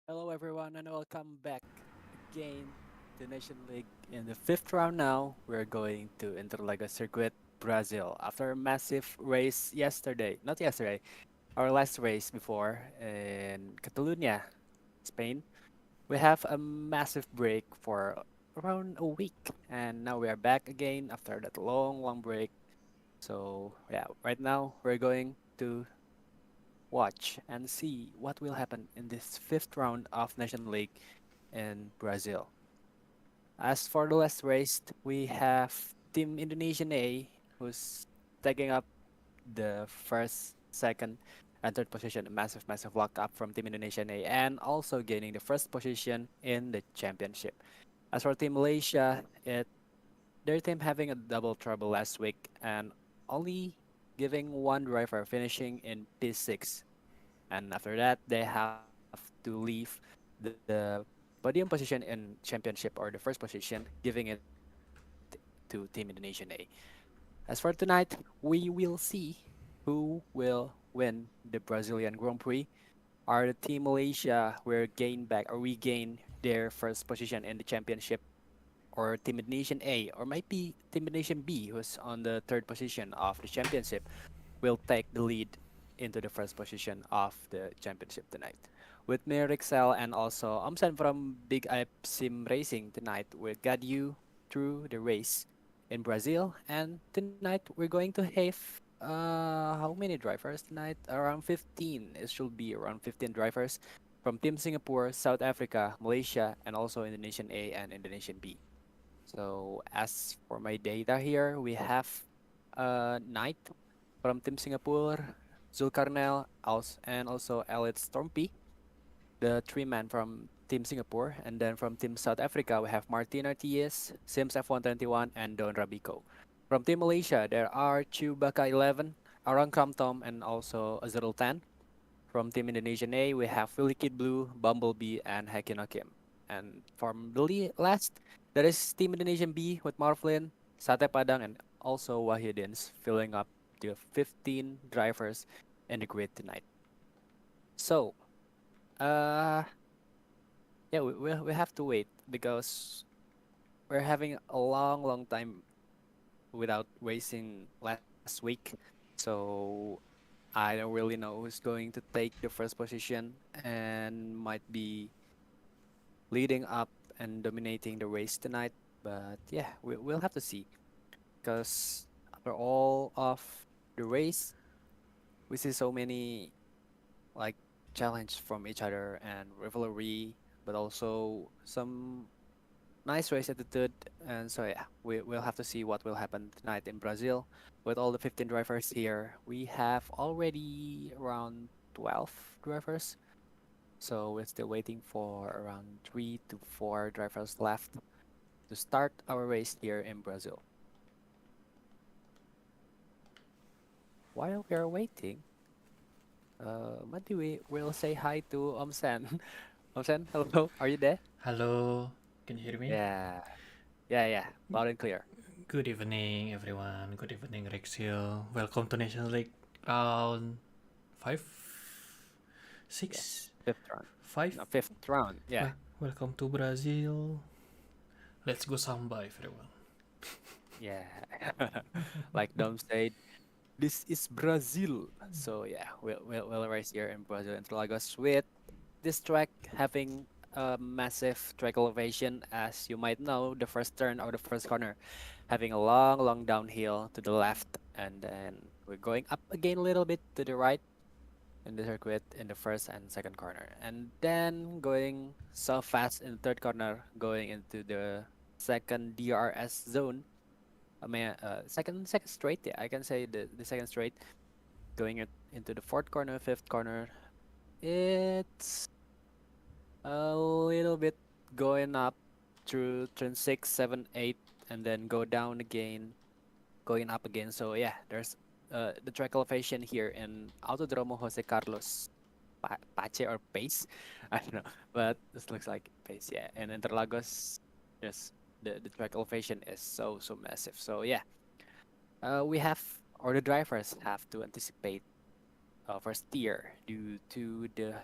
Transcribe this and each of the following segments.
Hello, everyone, and welcome back again to Nation League. In the fifth round now, we're going to Interliga Circuit, Brazil. After a massive race yesterday, not yesterday, our last race before in Catalonia, Spain, we have a massive break for around a week. And now we are back again after that long, long break. So, yeah, right now we're going to watch and see what will happen in this fifth round of Nation League in Brazil. As for the last race, we have Team Indonesian A, who's taking up the first, second, and third position. A massive, massive walk up from Team Indonesian A, and also gaining the first position in the championship. As for Team Malaysia, their team having a double trouble last week and only giving one driver finishing in P6. And after that, they have to leave the podium position in championship or the first position, giving it to Team Indonesian A. As for tonight, we will see who will win the Brazilian Grand Prix. Are the Team Malaysia will gain back or regain their first position in the championship, or Team Indonesian A, or might be Team Indonesian B, who's on the third position of the championship, will take the lead. into the first position of the championship tonight. With me, Rixel, and also Amsan from Bigape Racing tonight. We got you through the race in Brazil, and tonight we're going to have how many drivers tonight? Around 15. It should be around 15 drivers from Team Singapore, South Africa, Malaysia, and also Indonesian A and Indonesian B. So as for my data here, we have Knight from Team Singapore, Zulkarnail, and also Elliot Stormpy, the three-man from Team Singapore. And then from Team South Africa, we have Martin Artiez, Sims F121, and Don Rabico. From Team Malaysia, there are Chewbacca 11, Arang Kramtom, and also Azrul Tan. From Team Indonesian A, we have Willy Kid Blue, Bumblebee, and Hekino Kim. And from the last, there is Team Indonesian B with Marvlin, Sate Padang, and also Wahyudins, filling up the 15 drivers in the grid tonight. So, uh, yeah, we have to wait because we're having a long time without racing last week. So I don't really know who's going to take the first position and might be leading up and dominating the race tonight. But yeah, we'll have to see because after all of the race, we see so many like challenge from each other and rivalry, but also some nice race attitude. And so yeah, we'll have to see what will happen tonight in Brazil with all the 15 drivers here. We have already around 12 drivers. So we're still waiting for around 3 to 4 drivers left to start our race here in Brazil. While we are waiting, maybe we will say hi to Omsen. Omsen, hello, are you there? Hello, can you hear me? Yeah, yeah, loud and clear. Good evening, everyone. Good evening, Rexil. Welcome to National League round 5, Yes, 6, fifth round. 5. No, fifth round. Yeah, Welcome to Brazil. Let's go samba, everyone. yeah. Like Dom said, this is Brazil. So yeah, we'll race here in Brazil Interlagos with this track having a massive track elevation. As you might know, the first turn or the first corner having a long downhill to the left, and then we're going up again a little bit to the right in the circuit in the first and second corner, and then going so fast in the third corner, going into the second DRS zone. I mean, second straight. Yeah, I can say the second straight, going into the fourth corner, fifth corner. It's a little bit going up through turn 6, 7, 8, and then go down again, going up again. So yeah, there's the track elevation here in Autodromo Jose Carlos Pache or Pace. I don't know, but this looks like Pace. Yeah, and Interlagos, yes, the track elevation is so massive. So yeah, we have or the drivers have to anticipate first steer due to the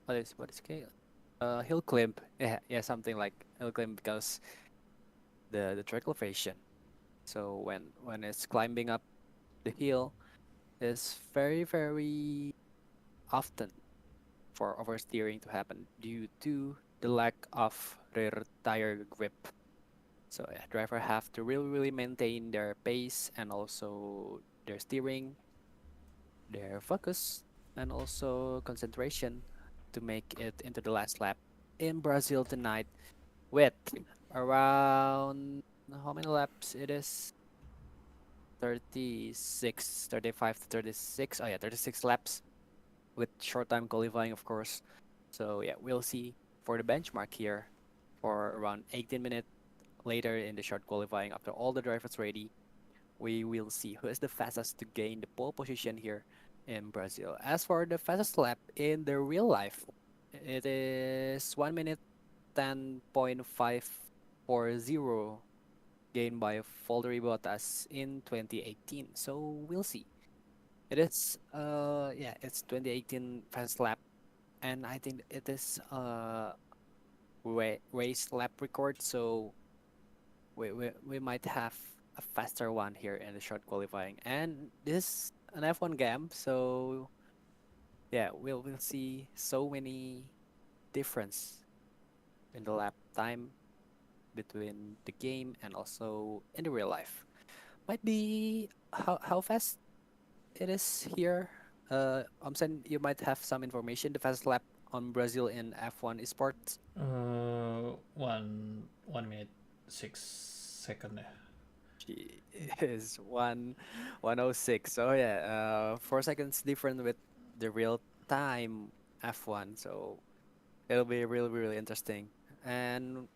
what is it? Hill climb. Yeah, something like hill climb because the track elevation. So when it's climbing up the hill is very often for oversteering to happen due to the lack of rear tire grip. So yeah, driver have to really maintain their pace and also their steering, their focus, and also concentration to make it into the last lap in Brazil tonight with around how many laps it is? 36, 35 to 36. Oh yeah, 36 laps with short time qualifying, of course. So yeah, we'll see for the benchmark here for around 18 minutes later in the short qualifying after all the drivers ready. We will see who is the fastest to gain the pole position here in Brazil. As for the fastest lap in the real life, it is 1 minute 10.540 gained by Valtteri Bottas in 2018. So we'll see. It is yeah, it's 2018 fast lap, and I think it is race lap record. So we might have a faster one here in the short qualifying, and this an F1 game. So yeah, we'll see so many difference in the lap time between the game and also in the real life. Might be how fast it is here. Saying you might have some information. The fastest lap on Brazil in F1 esports 1 minute 6 second ya. she is 106. So yeah, 4 seconds different with the real time F1. So it'll be really really interesting. And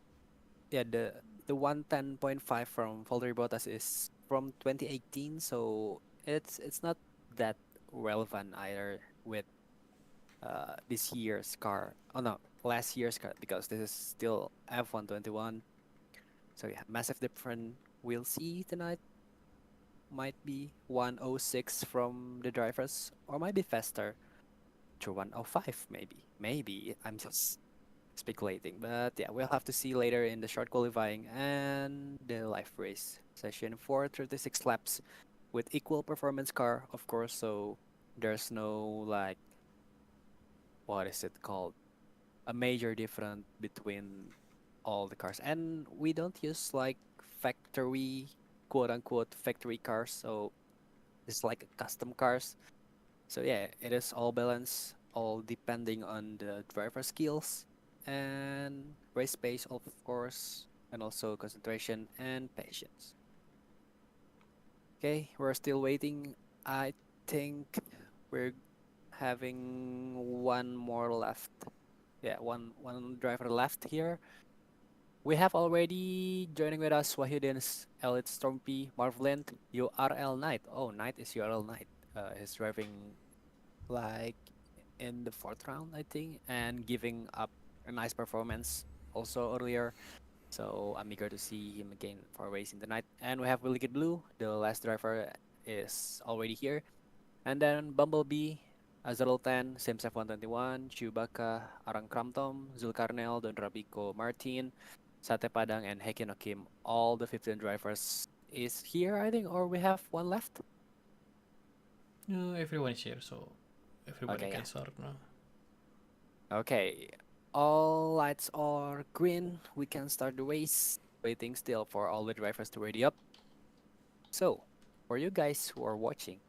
yeah, the 110.5 from Valtteri Bottas is from 2018, so it's not that relevant either with this year's car. Oh no, last year's car because this is still F121. So yeah, massive difference. We'll see tonight. Might be 106 from the drivers, or might be faster to 105 maybe. Maybe I'm just speculating, but yeah, we'll have to see later in the short qualifying and the live race session for 36 laps with equal performance car, of course. So there's no like what is it called? A major difference between all the cars. And we don't use like factory quote unquote factory cars, so it's like custom cars. So yeah, it is all balanced, all depending on the driver skills and race pace, of course, and also concentration and patience. Okay, we're still waiting. I think we're having one more left. Yeah, one driver left here. We have already joining with us Wahyudin's Elite Stormpy, Marvlin, URL Knight. Oh, Knight is URL Knight. He's driving like in the fourth round, I think, and giving up a nice performance also earlier. So I'm eager to see him again for racing tonight. And we have Willy Kid Blue, the last driver is already here. And then Bumblebee, Azrael 10, Sims F121, Chewbacca, Arang Kramtom, Zulkarnel, Don Rabiko Martin, Sate Padang, and Hekino Kim. All the 15 drivers is here, I think, or we have one left. No, everyone is here, so everybody Okay, can yeah. start now. Okay. All lights are green. We can start the race. Waiting still for all the drivers to ready up. So, for you guys who are watching,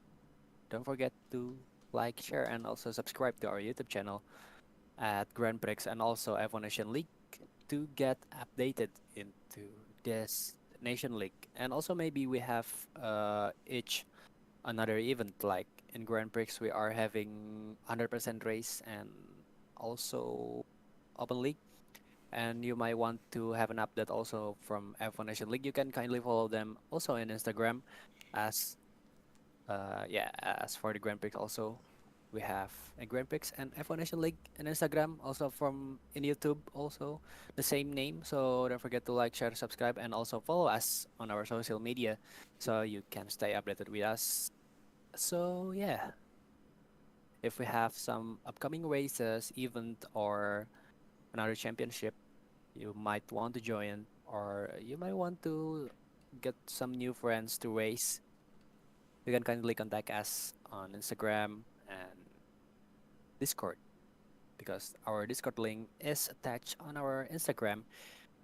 don't forget to like, share, and also subscribe to our YouTube channel at Grenpriks and also F1 Nation League to get updated into this Nation League. And also maybe we have each another event like in Grand Prix we are having 100% race and also Open League. And you might want to have an update also from F1 Nation League. You can kindly follow them also in Instagram as yeah, as for the Grand Prix also we have a Grand Prix and F1 Nation League and Instagram also from in YouTube also the same name. So don't forget to like, share, subscribe, and also follow us on our social media so you can stay updated with us. So yeah, if we have some upcoming races, event, or another championship you might want to join, or you might want to get some new friends to race, you can kindly contact us on Instagram and Discord because our Discord link is attached on our Instagram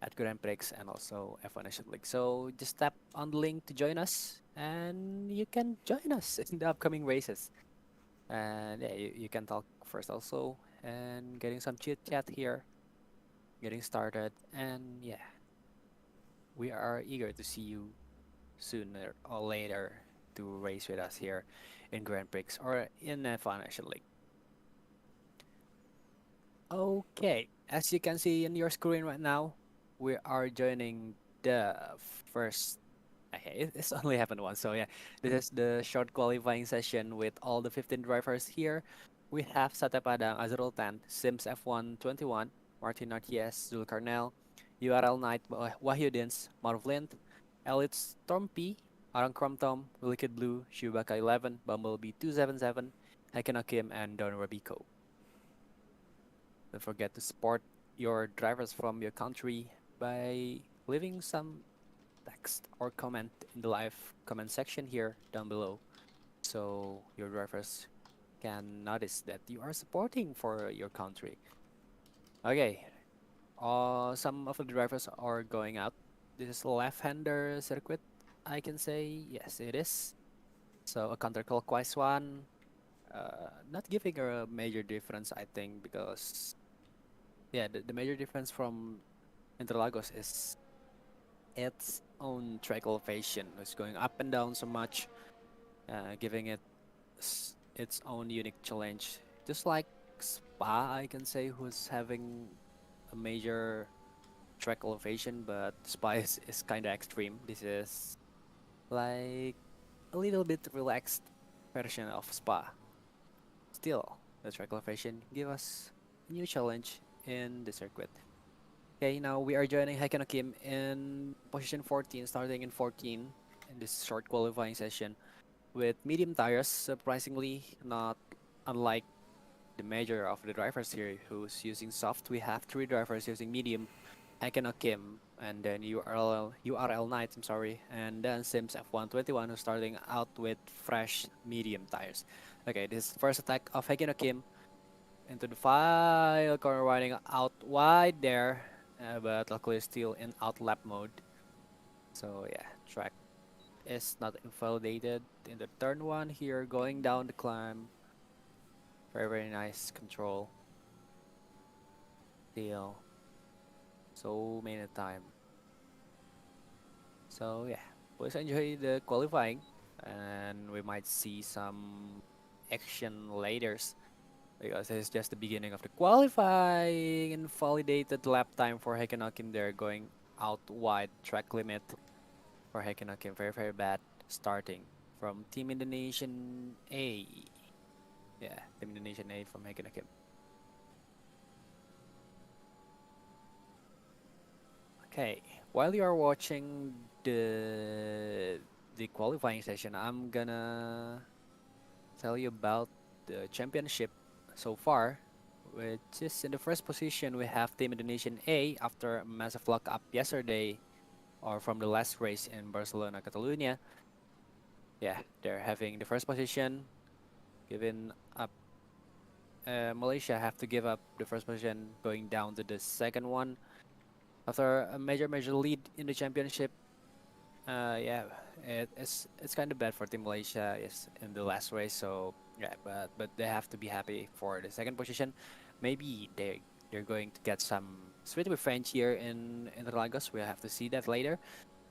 at Grenpriks and also F1 Nation League. So just tap on the link to join us and you can join us in the upcoming races. And yeah, you can talk first also and getting some chit chat here, getting started. And yeah, we are eager to see you sooner or later to race with us here in Grand Prix or in a financial league. Okay, as you can see in your screen right now, we are joining the first. Okay, it's only happened once, so yeah, this is the short qualifying session with all the 15 drivers here. We have Sate Padang, Azrul Tan, Sims F121, Martin RTS, Zulkarnel, URL Knight, Wahyudins, Marvlint, Elite Stormpy, Arang Kromtom, Wicked Blue, Chewbacca 11, Bumblebee 277, Hekena Kim, and Don Rabiko. Don't forget to support your drivers from your country by leaving some text or comment in the live comment section here down below. so your drivers can notice that you are supporting for your country. Okay, some of the drivers are going out. This is left-hander circuit, I can say. Yes, it is. So a counterclockwise one, not giving a major difference, I think, because yeah, the major difference from Interlagos is its own track elevation. It's going up and down so much, giving it its own unique challenge. Just like Spa, I can say, who's having a major track elevation, but Spa is kind of extreme. This is like a little bit relaxed version of Spa. Still, the track elevation give us a new challenge in the circuit. Okay, now we are joining Haikano Kim in position 14, starting in 14 in this short qualifying session with medium tires, surprisingly, not unlike the major of the drivers here who's using soft. We have three drivers using medium, Haikano Kim, and then URL Knight, I'm sorry, and then Sims F121 who's starting out with fresh medium tires. Okay, this is the first attack of Haikano Kim into the final corner, riding out wide there, but luckily still in out lap mode. So yeah, track is not invalidated in the turn one here, going down the climb. Very nice control. Still so many time. So yeah, please enjoy the qualifying, and we might see some action later because it's just the beginning of the qualifying. Invalidated lap time for Hekenokim there, going out wide track limit for Hekenokim. Very bad starting from Team Indonesian A. Yeah, Team Indonesian A from Hekenokim. Okay, while you are watching the qualifying session, I'm gonna tell you about the championship so far, which is in the first position we have Team Indonesian A after a massive lock up yesterday or from the last race in Barcelona, Catalonia. Yeah, they're having the first position, giving up. Malaysia have to give up the first position, going down to the second one after a major lead in the championship. Yeah, it's kind of bad for Team Malaysia is in the last race. So yeah, but they have to be happy for the second position. Maybe they're going to get some sweet revenge here in Interlagos. We'll have to see that later.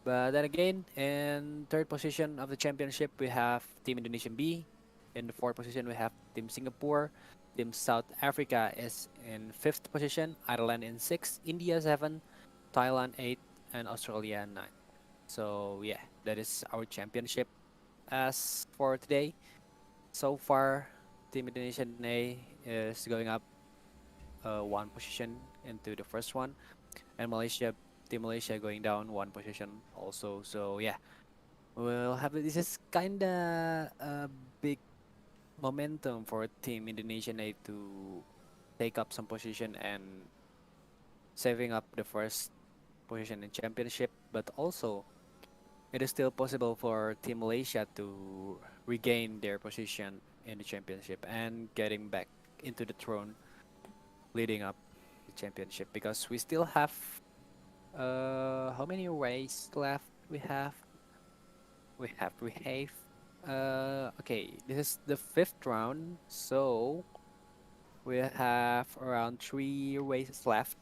But then again, in third position of the championship, we have Team Indonesian B. In the fourth position, we have Team Singapore. Team South Africa is in fifth position. Ireland in sixth. India seven. Thailand eight, and Australia nine. So yeah, that is our championship as for today. So far, Team Indonesian A is going up one position into the first one, and Team Malaysia going down one position also. So yeah, we'll have this is kinda a big momentum for Team Indonesian A to take up some position and saving up the first position in championship, but also it is still possible for Team Malaysia to regain their position in the championship and getting back into the throne leading up the championship because we still have how many races left we have okay, this is the fifth round, so we have around 3 races left.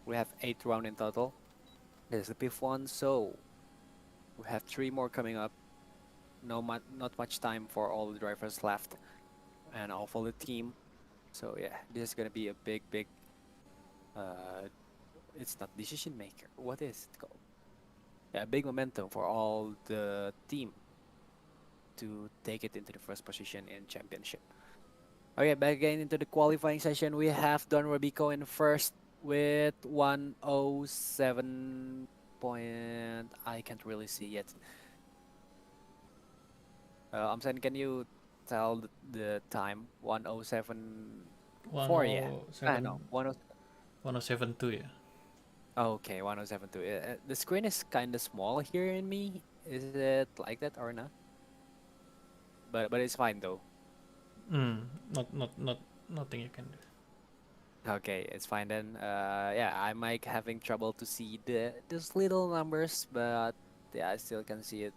We have 8 rounds in total. This is the fifth one, so we have 3 more coming up. Not much time for all the drivers left and all for the team. So yeah, this is gonna be a big uh it's not decision maker. What is it called? Yeah, big momentum for all the team to take it into the first position in championship. Okay, back again into the qualifying session. We have Don Robico in first with 107 point. I can't really see yet. I'm saying, can you tell the time? 107.4, yeah. I 107, know. 10. 1072 ya. Okay, 1072. The screen is kind of small here in me. Is it like that or not? but it's fine though. Mm, not nothing you can do. Okay, it's fine then. Yeah, I might having trouble to see those little numbers, but yeah, I still can see it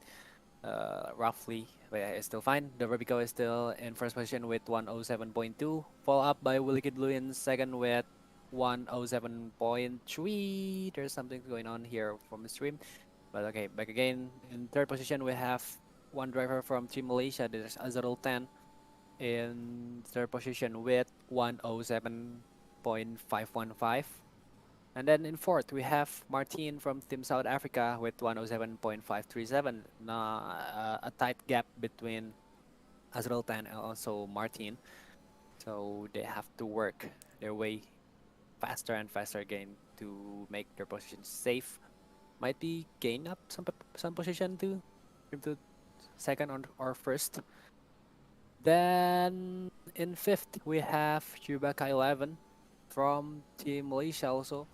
roughly. But yeah, it's still fine. The Rubico is still in first position with 107.2, followed up by Willy Kid Blue in second with 107.3. There's something going on here from the stream. But okay, back again. In third position, we have one driver from Team Malaysia. There's Azarul 10 in third position with 107.515. And then in fourth, we have Martin from Team South Africa with 107.537. A tight gap between Azrael Tan and also Martin. So they have to work their way faster and faster again to make their position safe. Might be gain up some position to into second or first. Then in fifth, we have Chewbacca 11 from Team Malaysia also.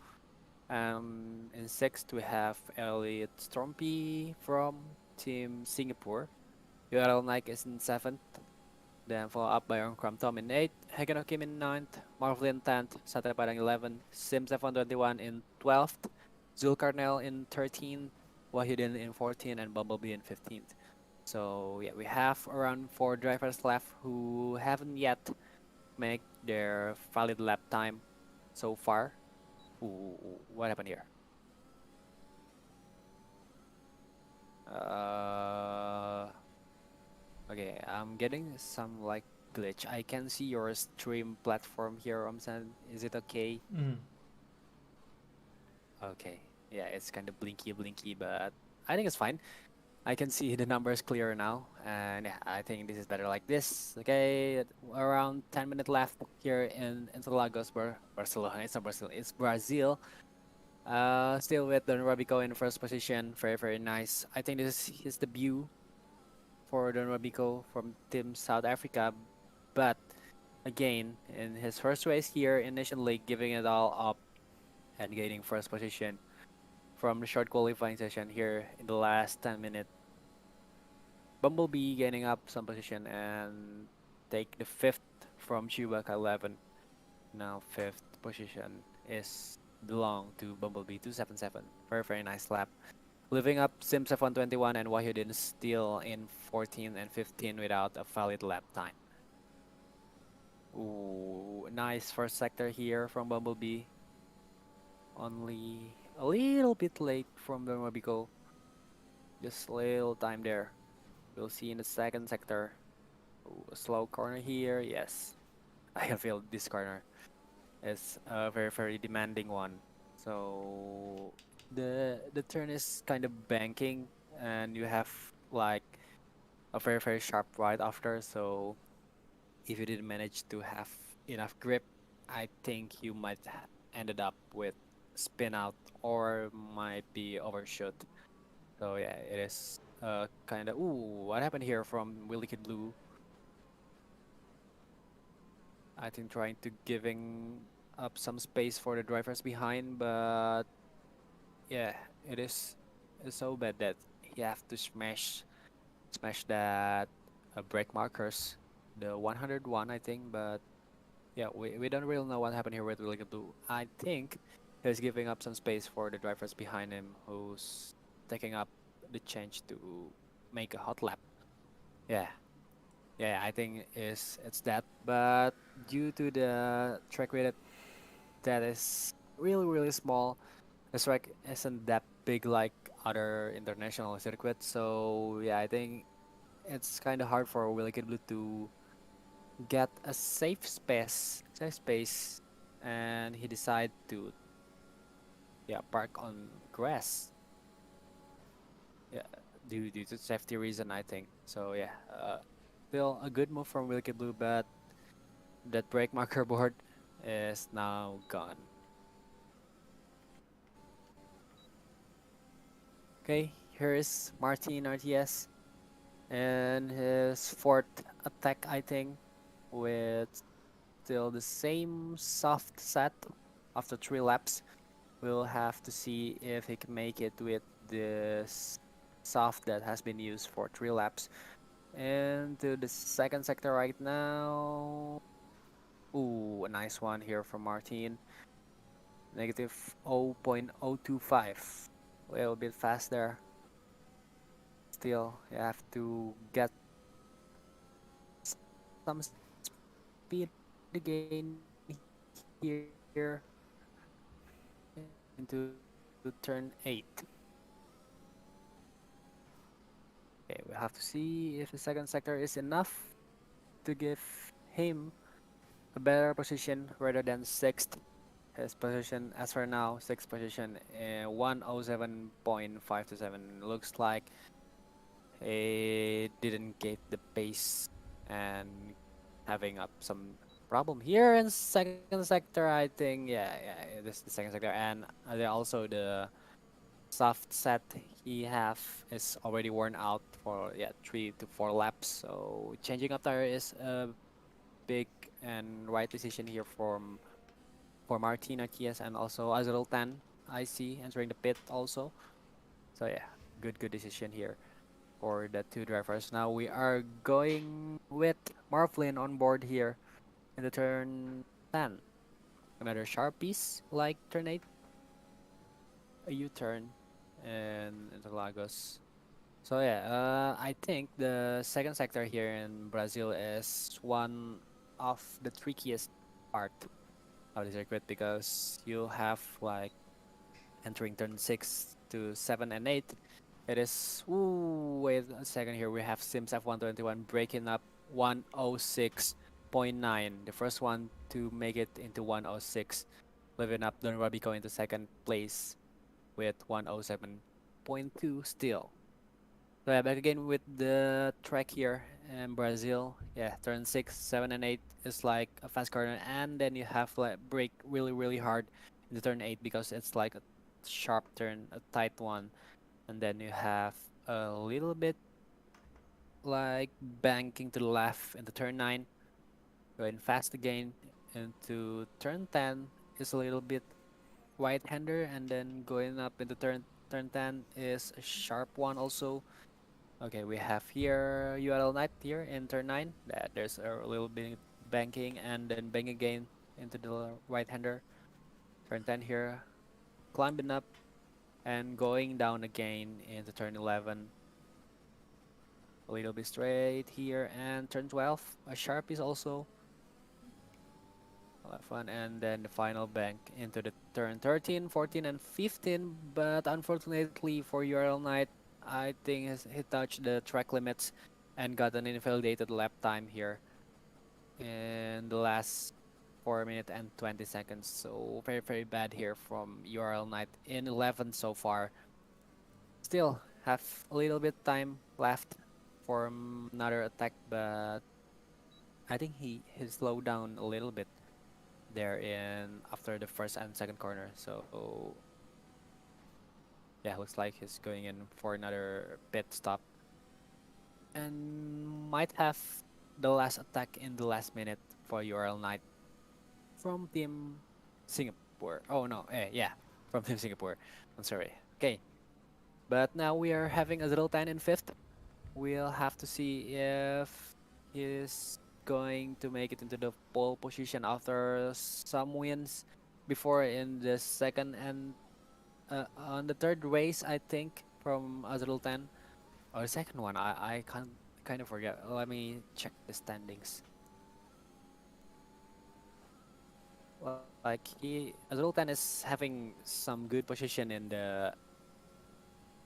In sixth, we have Elliot Stormpy from Team Singapore. URL Nike is in seventh. Then followed up by Orncram Tom in eighth. Hagano Kim in ninth. Marvel in 10th. Satay Padang 11th. Sims F121 in 12th. Zulkarnel in 13th. Wahidin in 14th. And Bumblebee in 15th. So yeah, we have around 4 drivers left who haven't yet made their valid lap time so far. Ooh, what happened here? Uh, okay, I'm getting some like glitch. I can see your stream platform here, Omsan. Is it okay? Mm. Okay. Yeah, it's kind of blinky, but I think it's fine. I can see the numbers clearer now, and yeah, I think this is better like this. Okay, around 10 minutes left here in Interlagos, Barcelona. It's not Brazil, it's Brazil. Still with Don Robico in first position. Very nice. I think this is his debut for Don Robico from Team South Africa, but again in his first race here in Nation League, giving it all up and gaining first position from the short qualifying session here in the last 10 minutes. Bumblebee gaining up some position and take the fifth from Chewbacca 11. Now fifth position is belong to Bumblebee 277. Very nice lap. Living up Sims F121 and Wahyudin still in 14 and 15 without a valid lap time. Ooh, nice first sector here from Bumblebee. Only a little bit late from Bumblebee. Just a little time there. We'll see in the second sector. Ooh, a slow corner here. Yes, I can feel this corner is a very demanding one. So the turn is kind of banking, and you have like a very sharp right after. So if you didn't manage to have enough grip, I think you might ended up with spin out or might be overshoot. So yeah, it is kind of ooh, what happened here from Willy Kid Blue? I think trying to giving up some space for the drivers behind, but yeah, it is it's so bad that you have to smash that brake markers, the 101 I think, but yeah, we don't really know what happened here with Willy Kid Blue. I think he's giving up some space for the drivers behind him who's taking up the change to make a hot lap. Yeah, yeah, I think it's that. But due to the track width that is really small, the track isn't that big like other international circuits. So yeah, I think it's kind of hard for Willy Kid Blue to get a safe space, and he decided to yeah park on grass. Yeah, due to safety reason, I think. So yeah, still a good move from Wilkie Blue, but that brake marker board is now gone. Okay, here is Martin RTS and his fourth attack, I think, with still the same soft set after 3 laps. We'll have to see if he can make it with this soft that has been used for 3 laps. Into the second sector right now. Ooh, a nice one here from Martin. Negative 0.025. A little bit faster. Still, you have to get some speed again here into turn 8. Okay, we have to see if the second sector is enough to give him a better position rather than sixth. His position, as for now, sixth position, 107.527. Looks like he didn't get the pace and having up some problem here in second sector. I think, yeah, this is the second sector, and also the soft set he have is already worn out for 3 to 4 laps. So changing up tire is a big and right decision here for Martina TS and also Azrael Tan. I see entering the pit also. So yeah, good decision here for the two drivers. Now we are going with Marflin on board here in the turn 10. Another sharp piece like turn 8, a U-turn and Interlagos. So yeah, I think the second sector here in Brazil is one of the trickiest part of the circuit because you have like entering turn 6 to 7 and 8. It is, ooh, wait a second here. We have Sims F121 breaking up 106.9. The first one to make it into 106, living up Don Rabico into second place with 107.2 still. So yeah, back again with the track here in Brazil. Yeah, turn 6, 7, and 8 is like a fast corner, and then you have like brake really hard in the turn 8 because it's like a sharp turn, a tight one, and then you have a little bit like banking to the left into turn 9, going fast again into turn 10 is a little bit right-hander, and then going up into turn 10 is a sharp one also. Okay, we have here URL Knight here in turn 9. There's a little bit banking and then bang again into the right-hander. Turn 10 here, climbing up and going down again into turn 11. A little bit straight here and turn 12. A sharp is also a lot of fun. And then the final bank into the turn 13, 14, and 15. But unfortunately for URL Knight, I think he touched the track limits and got an invalidated lap time here in the last 4 minutes and 20 seconds. So very bad here from URL Knight in 11 so far. Still have a little bit time left for another attack, but I think he slowed down a little bit there in after the first and second corner. So yeah, looks like he's going in for another pit stop and might have the last attack in the last minute for URL Knight from Team Singapore. Oh no, yeah, from Team Singapore. I'm sorry. Okay, but now we are having a little 10 in fifth. We'll have to see if he's going to make it into the pole position after some wins before in the second and on the third race, I think, from Azrael 10 or the second one. I can't kind of forget. Let me check the standings. Like Azrael 10 is having some good position in the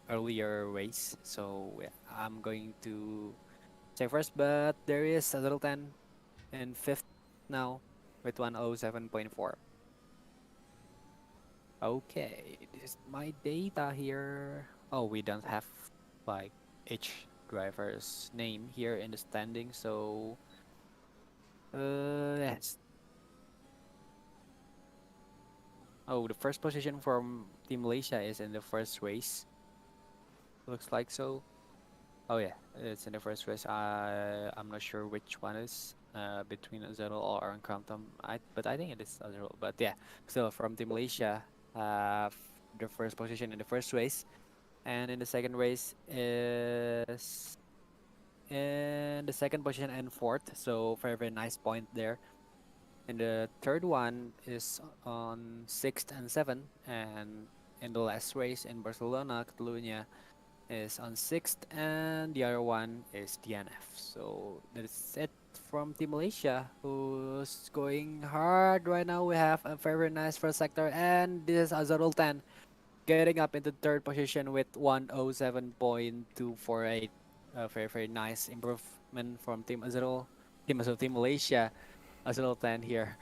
earlier race, so yeah, I'm going to check first. But there is Azrael 10 in fifth now with 107.4. Okay, this is my data here. Oh, we don't have like each driver's name here in the standing, so yes. Oh, the first position from Team Malaysia is in the first race. Looks like so. Oh yeah, it's in the first race. I'm not sure which one is between Azerol or Encantum. But I think it is Azerol. But yeah, still from Team Malaysia, have the first position in the first race. And in the second race is in the second position and fourth. So very, very nice point there. And the third one is on sixth and seventh. And in the last race in Barcelona, Catalunya is on sixth, and the other one is DNF. So that's it from Team Malaysia, who's going hard right now. We have a very, very nice first sector, and this is Azarul 10 getting up into third position with 107.248. A very, very nice improvement from Team Malaysia. Azarul 10 here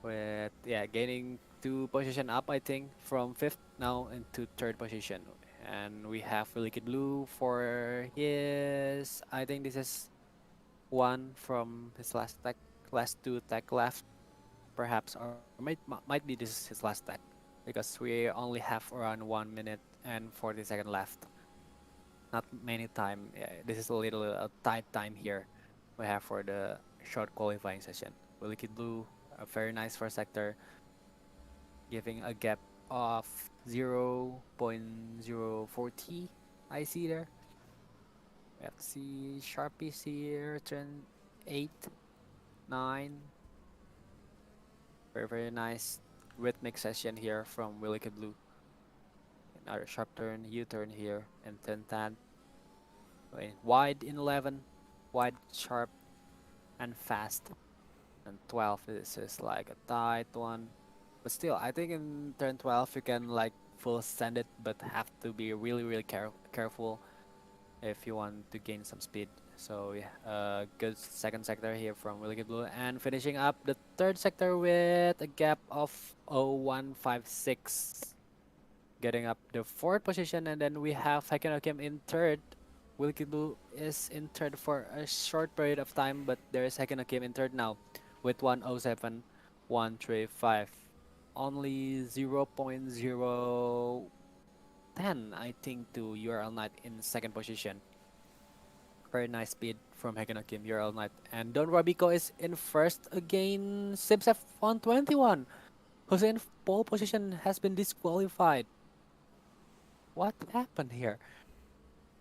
with, yeah, gaining 2 position up, I think, from fifth now into third position. And we have really good blue for his, I think this is one from his last two tech left, perhaps, or might be this is his last tech, because we only have around 1 minute and 40 seconds left. Not many time. Yeah, this is a little tight time here we have for the short qualifying session. Really good blue, a very nice first sector, giving a gap of 0.040. I see there. Let's see, Sharpies here, turn 8, 9. Very, very nice rhythmic session here from Willike Blue. Another sharp turn, U-turn here, and 10 wide in 11, wide, sharp, and fast. And 12 this is like a tight one. But still, I think in turn 12 you can like full send it, but have to be really, really careful if you want to gain some speed. So yeah, good second sector here from Really Good Blue, and finishing up the third sector with a gap of 0156, getting up the fourth position, and then we have Hekenokim in third. Really Good Blue is in third for a short period of time, but there is Hekenokim in third now with 107.135. Only 0.010, I think, to URL Knight in second position. Very nice speed from Hekenokim, URL Knight. And Don Rabiko is in first again. Simsef 121, who's in pole position, has been disqualified. What happened here?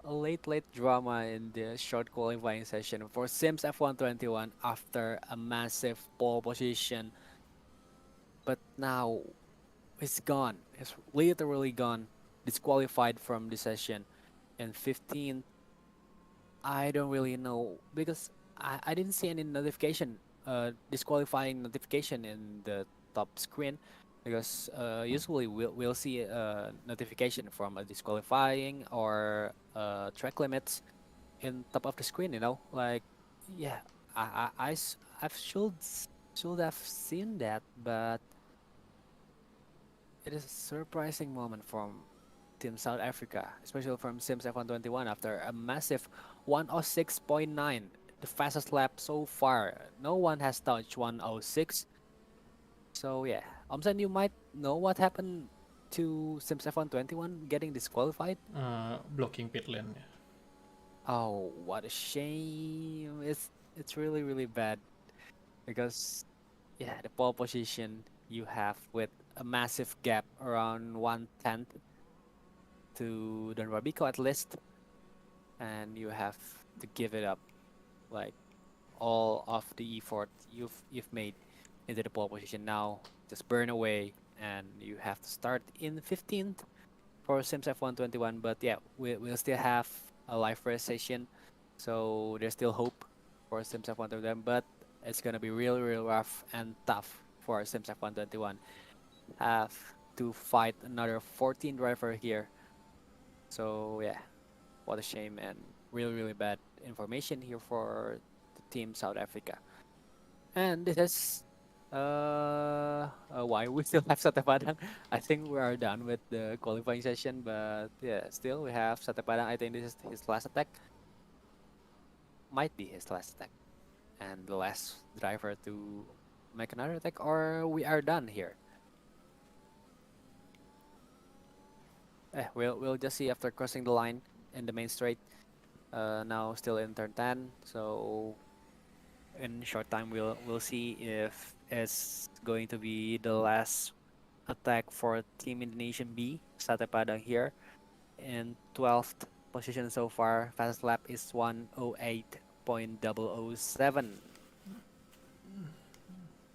A late drama in the short qualifying session for Sims F121 after a massive pole position. But now he's gone. He's literally gone. Disqualified from the session. And 15th, I don't really know, because I didn't see any notification, disqualifying notification in the top screen, because usually we'll see a notification from a disqualifying or track limits in top of the screen. Like, yeah, I should have seen that, but it is a surprising moment from Team South Africa, especially from Sims F121 after a massive 106.9, the fastest lap so far. No one has touched 106. So yeah, Omsen, you might know what happened to Sims F121 getting disqualified. Blocking pit lane. Oh, what a shame! It's really, really bad, because yeah, the pole position you have with a massive gap around 1/10 to Don Rabico at least, and you have to give it up, like, all of the effort you've made into the pole position now just burn away, and you have to start in 15th for Sims F121. But yeah, we'll still have a live race session, so there's still hope for Sims F121, but it's gonna be real, real rough and tough for Sims F121. Have to fight another 14 driver here. So yeah, what a shame, and really, really bad information here for the team South Africa. And this is why we still have Sate Padang. I think we are done with the qualifying session, but yeah, still we have Sate Padang. I think this is his last attack. Might be his last attack, and the last driver to make another attack, or we are done here. We'll just see after crossing the line in the main straight. Now still in turn 10, so in short time we'll see if it's going to be the last attack for Team Indonesian B, Sate Padang here in 12th. position so far. Fastest lap is 108.007.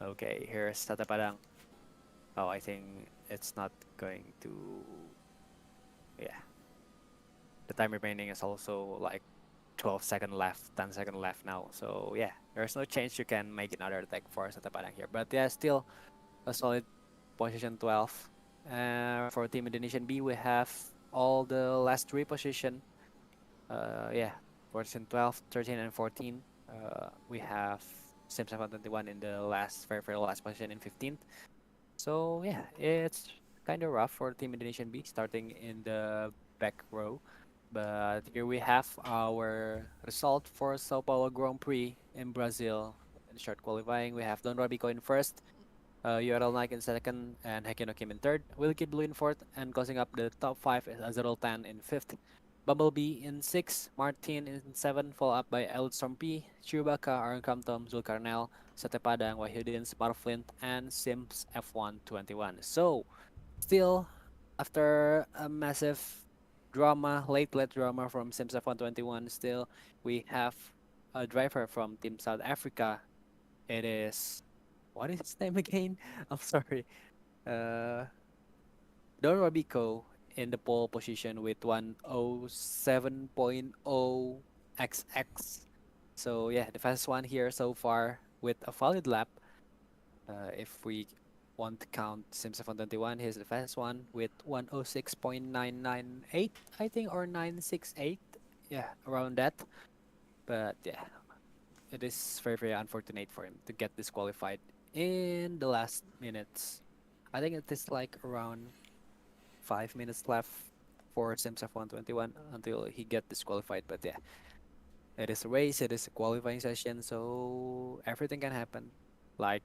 Okay, here's Tata Padang. Oh, I think it's not going to. Yeah, the time remaining is also like 12-second left, 10-second left now. So yeah, there's no chance you can make another attack for Tata Padang here. But yeah, still a solid position 12. For Team Indonesian B, we have all the last three position. Yeah, position 12, 13, and 14. We have Sim 721 in the last, very, very last position in 15th. So yeah, it's kind of rough for Team Indonesian B starting in the back row. But here we have our result for Sao Paulo Grand Prix in Brazil. In short qualifying, we have Don Rabico in first, URL Nike in second, and Hekino Kim in third. Wilkie Blue in fourth, and closing up the top five is Azerol Tan in fifth. Bumblebee in sixth, Martin in seventh, followed up by Eldstorm P, Chewbacca, Aaron Tom, Zulkarnail, Sate Padang, Wahyudin, Smartflint, and Sims F121. So, still, after a massive drama, late drama from Sims F121, still, we have a driver from Team South Africa. It is, what is his name again? I'm sorry. Uh, Don Robico in the pole position with 107.0 XX. So yeah, the fastest one here so far with a valid lap. If we want to count Sims F121, here's the fastest one with 106.998, I think, or 968. Yeah, around that. But yeah, it is very, very unfortunate for him to get disqualified in the last minutes. I think it is like around 5 minutes left for Sims F121 until he get disqualified. But yeah, it is a race, it is a qualifying session, so everything can happen. Like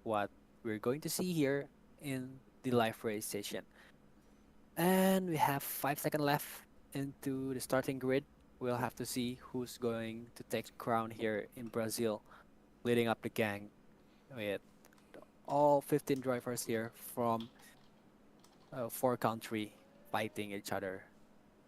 what we're going to see here in the live race session. And we have 5 seconds left into the starting grid. We'll have to see who's going to take the crown here in Brazil, leading up the gang with all 15 drivers here from four country fighting each other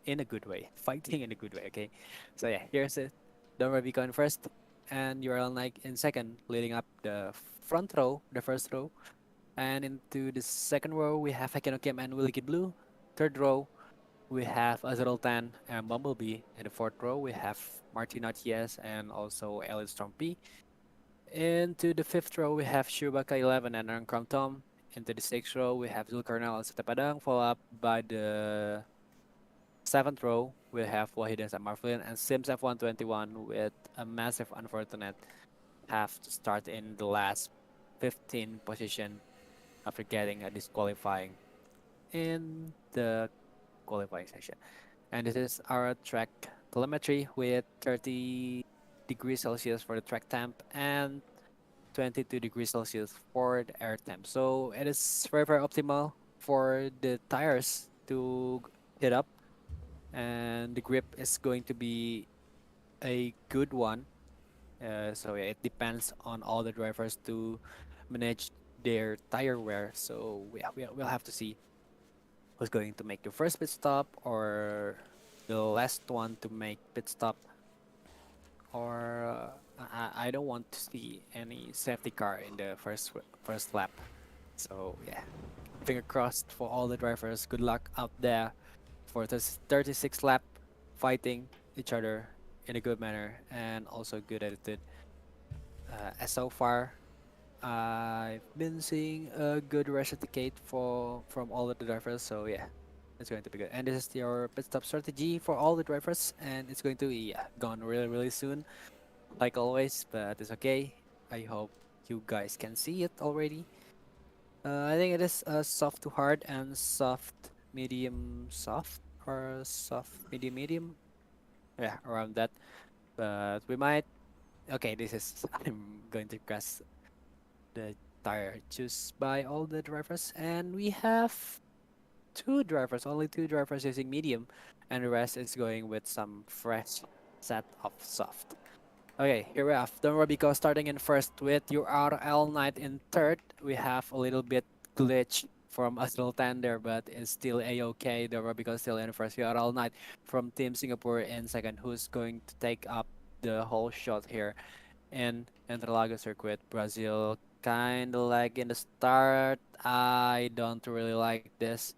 in a good way, fighting in a good way. Okay, so yeah, here's it. Don't worry, in first, and URL Nike in second, leading up the front row, the first row, and into the second row we have Hekino Kim and Willie Kid Blue. Third row we have Azrael Tan and Bumblebee. In the fourth row we have Martin Atias and also Elliot Stormpy. Into the fifth row we have Shubaka 11 and Ankram Tom. Into the sixth row we have Zulkarnail and Setapadang, followed up by the seventh row, we have Wahid and Marflin and Sims F121 with a massive unfortunate have to start in the last 15 position after getting a disqualifying in the qualifying session. And this is our track telemetry with 30 degrees Celsius for the track temp and 22 degrees Celsius for the air temp. So it is very, very optimal for the tires to hit up, and the grip is going to be a good one. So yeah, it depends on all the drivers to manage their tire wear. So yeah, we'll have to see who's going to make the first pit stop or the last one to make pit stop. Or I don't want to see any safety car in the first lap. So yeah, finger crossed for all the drivers. Good luck out there for this 36 lap fighting each other in a good manner and also good attitude. As so far, I've been seeing a good rush etiquette for from all of the drivers. So yeah, it's going to be good. And this is your pit stop strategy for all the drivers, and it's going to be, yeah, gone really, really soon, like always. But it's okay. I hope you guys can see it already. I think it is soft to hard and soft medium soft, or soft medium medium. Yeah, around that. But we might. Okay, this is. I'm going to press the tire choose by all the drivers, and we have two drivers, only two drivers using medium, and the rest is going with some fresh set of soft. Okay, here we have Don Robico starting in first with your RL Knight in third. We have a little bit glitch from Azultan there, but it's still a-okay. The Robico still in first. We are all night from Team Singapore in second. Who's going to take up the whole shot here in Interlagos circuit? Brazil kind of like in the start. I don't really like this.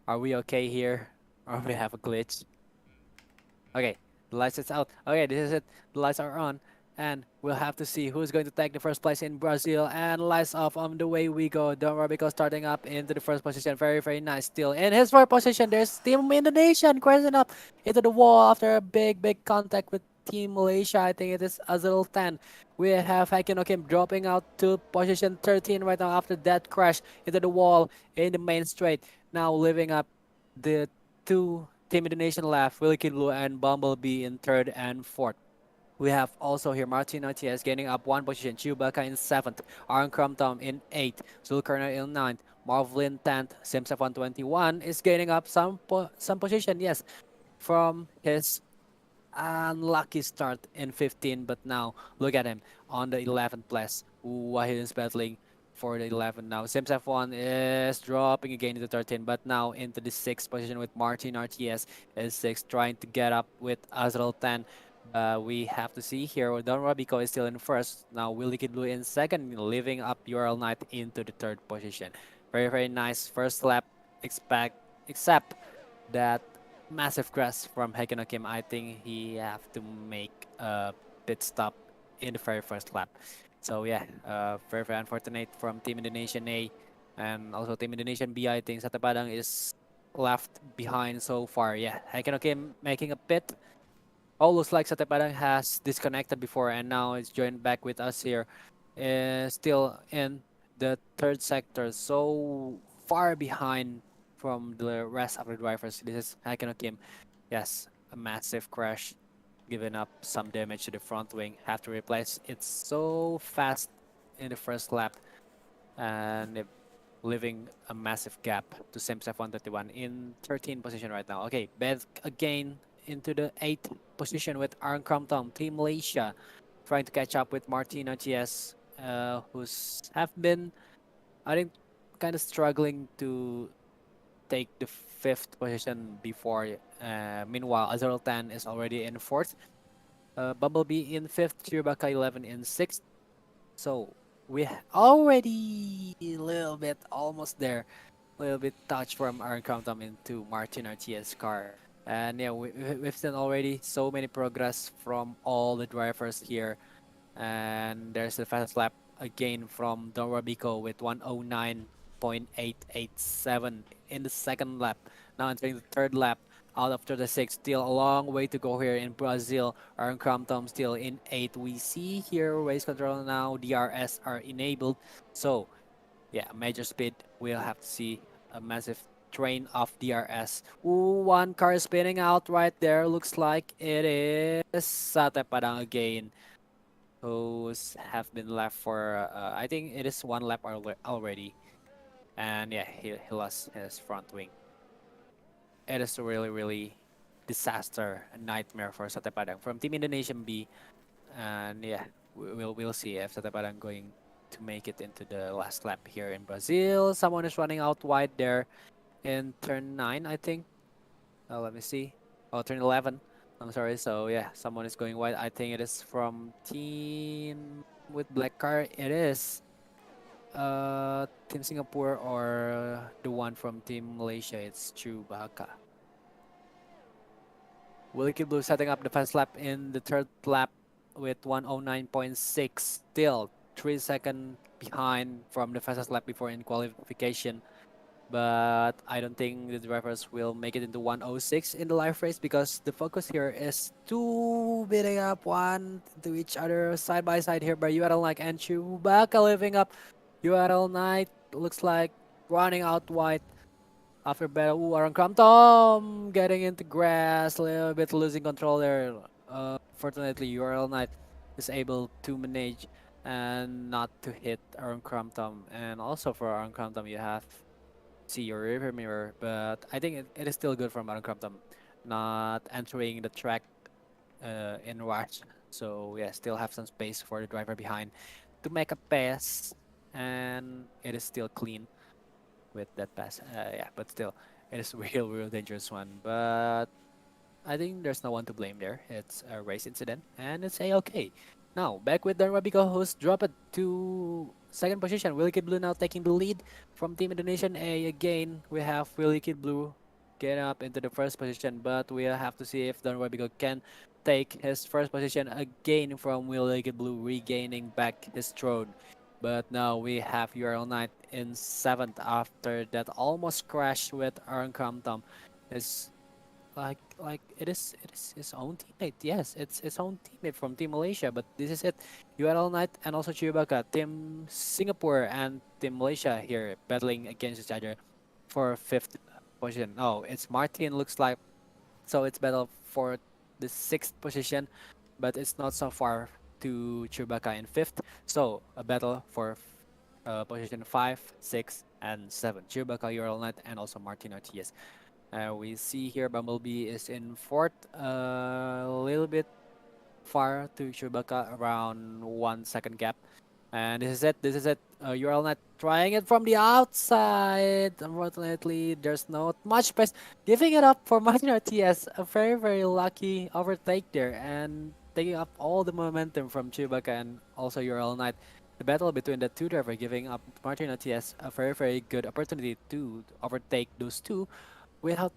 Are we okay here? Or we have a glitch? Okay, the lights is out. Okay, this is it. The lights are on. And we'll have to see who's going to take the first place in Brazil. And lights off on the way we go. Don't worry, because starting up into the first position. Very, very nice. Still in his fourth position. There's Team Indonesia crashing up into the wall after a big, big contact with Team Malaysia. I think it is Azul 10. We have Hakin Kim dropping out to position 13 right now after that crash into the wall in the main straight. Now living up the two Team Indonesian left, Willie Blue and Bumblebee in third and fourth. We have also here Martin Otias gaining up one position, Chewbacca in seventh, Aaron Crumpton in eighth, Zulkarnain in ninth, Marvlin 10th, Simsaf 121 is gaining up some position, yes, from his unlucky start in 15, but now look at him on the 11th place. Wahid is battling for the 11 now. Sims F1 is dropping again to the 13, but now into the 6th position with Martin RTS is 6, trying to get up with Azrael 10. We have to see here, Don Robico is still in first. Now Willie Kid Blue in second, leaving up URL Knight into the third position. Very, very nice first lap, except that massive crash from Hagen Kim. I think he have to make a pit stop in the very first lap. So yeah, very very unfortunate from Team Indonesian A and also Team Indonesian B. I think Sate Padang is left behind so far. Yeah, Hagen Kim making a pit. Oh, looks like Sate Padang has disconnected before and now it's joined back with us here. Still in the third sector, so far behind from the rest of the drivers. This is Haken Kim. Yes, a massive crash, giving up some damage to the front wing. Have to replace it so fast in the first lap, and leaving a massive gap to Simsef 131 in 13th position right now. Okay, back again into the 8th position with Aaron Crumpton, Team Malaysia, trying to catch up with Martino GS, who's have been, I think, kind of struggling to take the 5th position before. Meanwhile, Azrael Tan is already in 4th, Bumblebee in 5th, Chewbacca 11 in 6th. So we already a little bit almost there, a little bit touch from Aaron Crumpton into Martin RTS car. And yeah, we've seen already so many progress from all the drivers here. And there's the fastest lap again from Don Robico with 109.887 in the second lap. Now entering the third lap out of 36. Still a long way to go here in Brazil. Aaron Crumpton still in 8th. We see here race control now. DRS are enabled. So yeah, major speed. We'll have to see a massive train of DRS. Ooh, one car spinning out right there. Looks like it is Sate Padang again, who's have been left for I think it is one lap already. And yeah, he lost his front wing. It is a really, really disaster, a nightmare for Sate Padang from Team Indonesian B. And yeah, we'll see if Sate Padang going to make it into the last lap here in Brazil. Someone is running out wide there in turn 9, I think. Let me see. Oh, turn 11. I'm sorry. So yeah, someone is going wide. I think it is from team with black car. It is Team Singapore or the one from Team Malaysia. It's Chewbacca. Willie Blue setting up the fast lap in the third lap with 109.6. Still 3 seconds behind from the fastest lap before in qualification. But I don't think the drivers will make it into 106 in the live race because the focus here is two beating up one to each other side by side here by URL Knight and Chewbacca living up. URL Knight looks like running out wide after battle. Ooh, Aaron Tom getting into grass, a little bit losing control there. Fortunately, URL Knight is able to manage and not to hit Aaron Tom. And also for Aaron Tom, you have see your rear mirror, but I think it is still good from Aaron Crumpton, not entering the track in rush. So yeah, still have some space for the driver behind to make a pass, and it is still clean. with that pass. Yeah, but still, it is real dangerous one. But I think there's no one to blame there. It's a race incident, and it's a-okay. Now, back with Darn Wabigo, who's dropped it to second position. Willy Kid Blue now taking the lead from Team Indonesian A. Again, we have Willy Kid Blue get up into the first position, but we have to see if Darn Wabigo can take his first position again from Willy Kid Blue, regaining back his throne. But now we have URL Knight in seventh after that almost crash with Aaron Crampton. His it is his own teammate. Yes, it's his own teammate from Team Malaysia. But this is it. URL Knight and also Chewbacca, Team Singapore and Team Malaysia here battling against each other for fifth position. Oh, it's Martin. Looks like so it's battle for the sixth position, but it's not so far to Chewbacca in fifth. So a battle for position five, six, and seven. Chewbacca, URL Knight, and also Martin RTS. We see here Bumblebee is in fourth, a little bit far to Chewbacca, around 1 second gap. And this is it. This is it. URL Net trying it from the outside. Unfortunately, there's not much space. Giving it up for Martin RTS. A very lucky overtake there and taking up all the momentum from Chewbacca and also URL Knight. The battle between the two drivers giving up Martin RTS a very good opportunity to overtake those two without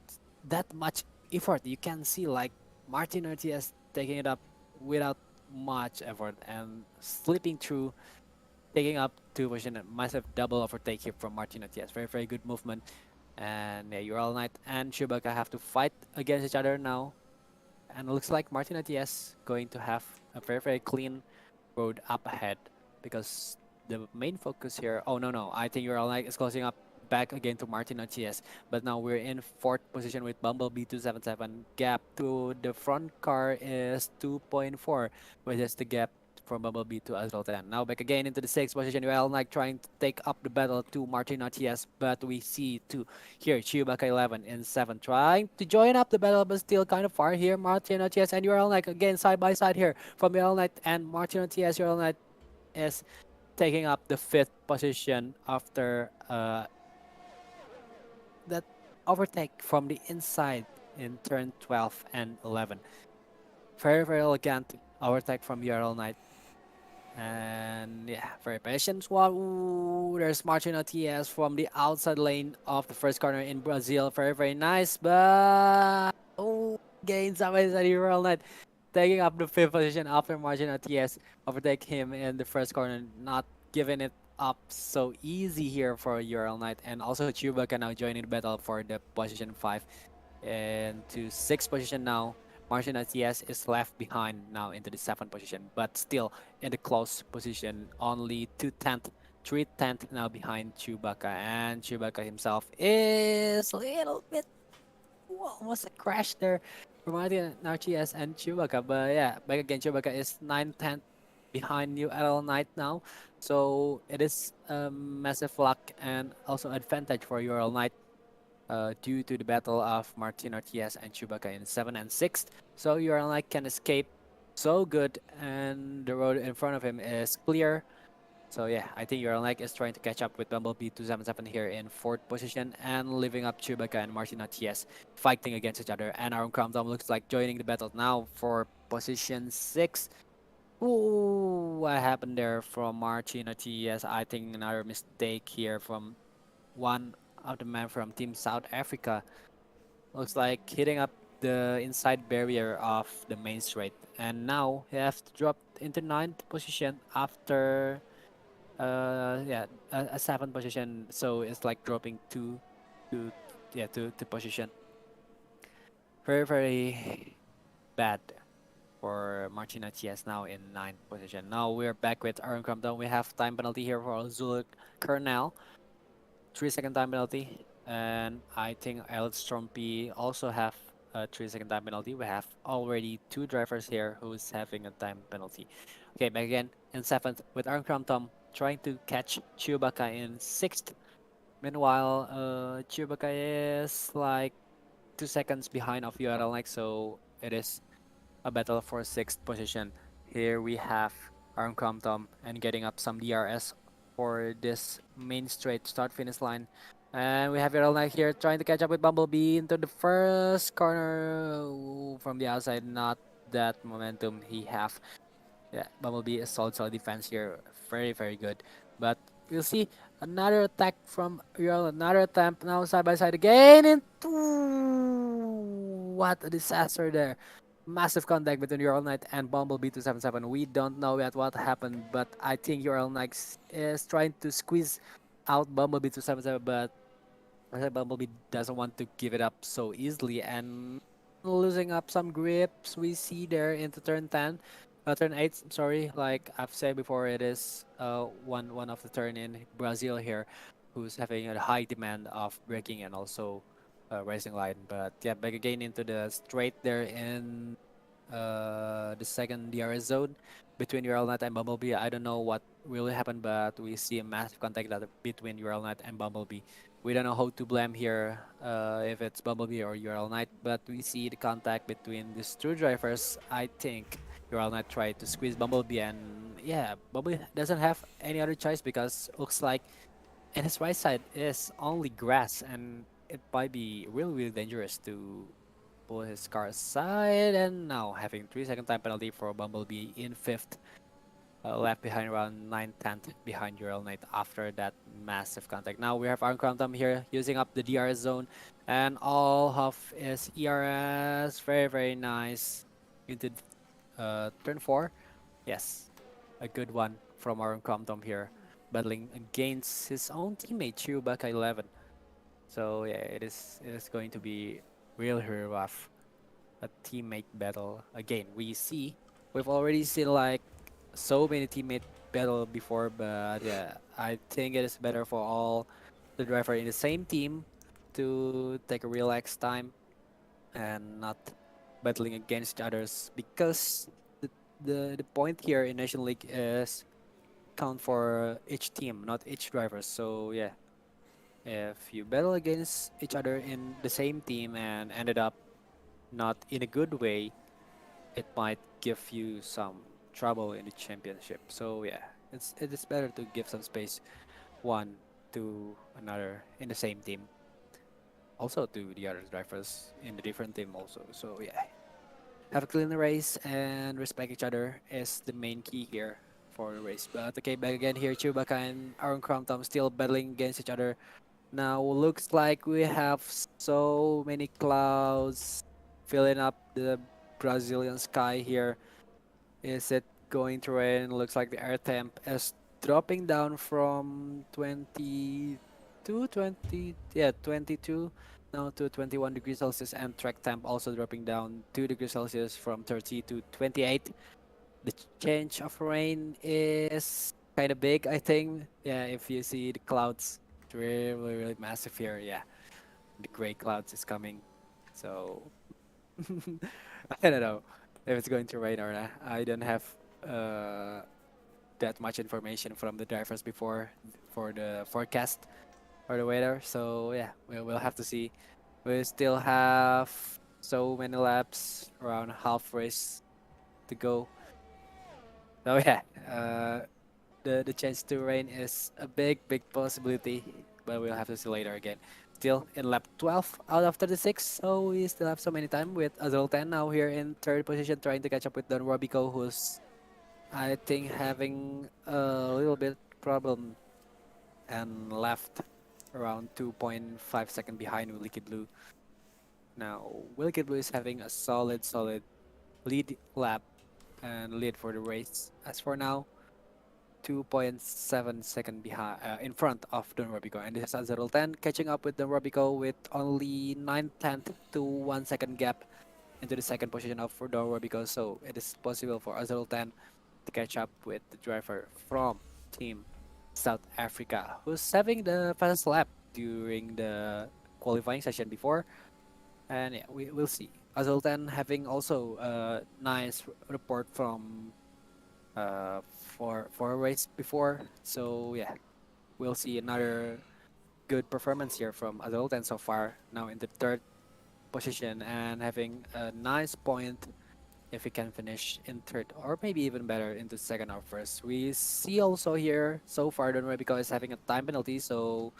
that much effort. You can see like Martin RTS taking it up without much effort and slipping through, taking up two position, a massive double overtake here from Martin RTS. Very good movement. And yeah, Ural Knight and Chewbacca have to fight against each other now. And it looks like Martin RTS going to have a very clean road up ahead because the main focus here. Oh no, I think Ural Knight is closing up back again to Martin RTS. But now we're in fourth position with Bumblebee 277. Gap to the front car is 2.4, which is the gap from Bumblebee to Azrael 10. Now back again into the sixth position. Well, like trying to take up the battle to Martin RTS, but we see two here, Chewbacca 11 in 7, trying to join up the battle, but still kind of far here. Martin RTS and URL Knight again side by side here from URL Knight and Martin RTS. URL Knight is taking up the fifth position after that overtake from the inside in turn 12 and 11. Very elegant overtake from URL Knight. And yeah, very patient one. Ooh, there's Martin OTS from the outside lane of the first corner in Brazil. Very nice, but oh, gains away at URL Knight, taking up the fifth position after Martin OTS overtake him in the first corner, not giving it up so easy here for URL Knight. And also Chewbacca now joining the battle for the position 5 and to 6th position now. Martian SES is left behind now into the 7th position, but still in the close position, only 2/10, 3/10 now behind Chewbacca. And Chewbacca himself is a little bit, almost a crash there for Martin RTS and Chewbacca. But yeah, back again, Chewbacca is 9/10 behind New Adel Knight now. So it is a massive luck and also advantage for URL Knight due to the battle of Martin RTS and Chewbacca in 7 and 6. So Uranlike can escape so good, and the road in front of him is clear. So yeah, I think Uranlike is trying to catch up with Bumblebee 277 here in 4th position and leaving up Chewbacca and Martin RTS fighting against each other. And Aaron Cromdom looks like joining the battle now for position 6. Ooh, what happened there from Martin RTS? I think another mistake here from one of the men from Team South Africa. Looks like hitting up the inside barrier of the main straight. And now he has to drop into 9th position after yeah, a 7th position. So it's like dropping to yeah, to position. Very bad for Martin Atias now in 9th position. Now we're back with Aaron Crumpton. We have time penalty here for Zuluk Kernel. 3 second time penalty. And I think Alex Trumpy also have a 3 second time penalty. We have already two drivers here who's having a time penalty. Okay, back again in 7th with Aaron Crumpton trying to catch Chewbacca in 6th. Meanwhile, Chewbacca is like 2 seconds behind of URL next, so it is a battle for 6th position. Here we have Aaron Crumpton and getting up some DRS for this main straight start finish line. And we have Earl Knight here trying to catch up with Bumblebee into the first corner. From the outside. Not that momentum he have. Yeah, Bumblebee is solid defense here. Very, very good. But we'll see another attack from Earl. Another attempt now side by side again. What a disaster there. Massive contact between Ural Knight and Bumblebee 277. We don't know yet what happened, but I think Ural Knight is trying to squeeze out Bumblebee 277, but I said Bumblebee doesn't want to give it up so easily and losing up some grips we see there into turn 10. Turn 8, I'm sorry. Like I've said before, it is one of the turn in Brazil here who's having a high demand of braking and also racing line. But yeah, back again into the straight there in the second DRS zone between Uralnet and Bumblebee. I don't know what really happened, but we see a massive contact between Uralnet and Bumblebee. We don't know how to blame here, if it's Bumblebee or Ural Knight, but we see the contact between these two drivers. I think Ural Knight tried to squeeze Bumblebee, and yeah, Bumblebee doesn't have any other choice because looks like in his right side is only grass, and it might be really, really dangerous to pull his car aside. And now having 3 second time penalty for Bumblebee in fifth. Left behind around 9/10 behind Ural Knight after that massive contact. Now we have Aaron Crumpton here using up the DRS zone, and all of his ERS. Very, very nice. Into turn 4. Yes, a good one from Aaron Crumpton here, battling against his own teammate Chewbacca 11. So yeah, it is going to be really, really rough. A teammate battle again. We've already seen like so many teammate battle before, but yeah, I think it is better for all the driver in the same team to take a relaxed time and not battling against each others, because the the point here in Nation League is count for each team, not each driver. So yeah, if you battle against each other in the same team and ended up not in a good way, it might give you some trouble in the championship. So yeah, it is better to give some space one to another in the same team. Also to the other drivers in the different team also. So yeah, have a clean race and respect each other is the main key here for the race. But okay, back again here, Chewbacca and Aaron Crumpton still battling against each other. Now looks like we have so many clouds filling up the Brazilian sky here. Is it going to rain? Looks like the air temp is dropping down from 22, 20, yeah, 22 now to 21 degrees Celsius, and track temp also dropping down 2 degrees Celsius from 30 to 28. The change of rain is kind of big, I think. Yeah, if you see the clouds, it's really, really massive here. Yeah, the gray clouds is coming. So I don't know if it's going to rain or not. I don't have uh, that much information from the drivers before for the forecast or the weather. So yeah, we'll have to see. We still have so many laps, around half race to go. So yeah, the chance to rain is a big possibility, but we'll have to see later again. Still in lap 12 out of 36, so we still have so many time with Azul 10 now here in third position, trying to catch up with Don Robico, who's I think having a little bit problem and left around 2.5 second behind Willy Kid Blue. Now Willy Kid Blue is having a solid lead lap and lead for the race. As for now, 2.7 second behind, in front of Don Robico, and this is Azerul 10 catching up with Don Robico with only 9/10 to 1 second gap into the second position of Don Robico. So it is possible for Azerul 10 to catch up with the driver from Team South Africa, who's having the fastest lap during the qualifying session before. And yeah, will see. Azultan having also a nice report from for a race before. So yeah, we'll see another good performance here from Azultan so far. Now in the third position and having a nice point if we can finish in third, or maybe even better into second or first. We see also here so far Don Rebico is having a time penalty, so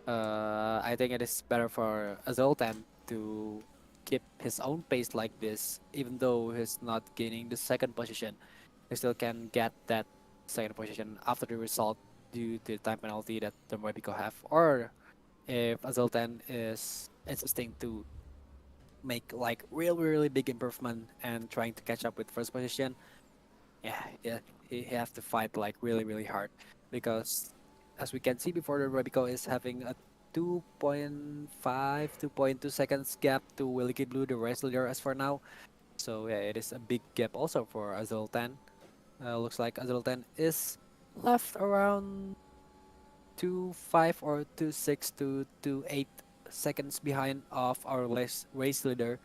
I think it is better for Zoltan to keep his own pace like this, even though he's not gaining the second position. He still can get that second position after the result due to the time penalty that the Moebico have, or if Zoltan is insisting to make like really big improvement and trying to catch up with first position, yeah, he have to fight like really hard because as we can see before, the Robico is having a 2.5, 2.2 seconds gap to Wilkie Blue, the race leader as for now. So yeah, it is a big gap also for Azultan. Looks like Azultan is left around 2.5 or 2.6 to 2.8 seconds behind of our race leader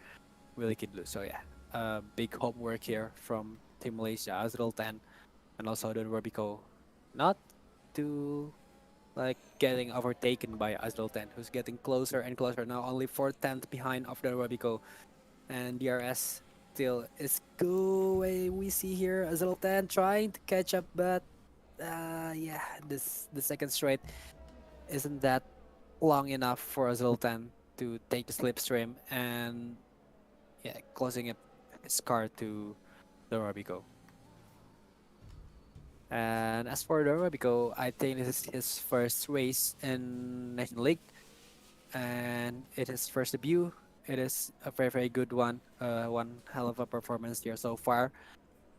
Wilkie Blue. So yeah, big homework here from Team Malaysia, Azultan, and also the Robico, not to like getting overtaken by Azultan, who's getting closer and closer now, only 4/10 behind of the Robico, and DRS still is going. We see here Azultan trying to catch up, but yeah, this the second straight isn't that long enough for Azultan to take the slipstream and yeah, closing up his car to the Robico. And as for the Robico, I think this is his first race in National League, and it is first debut. It is a very good one. One hell of a performance here so far.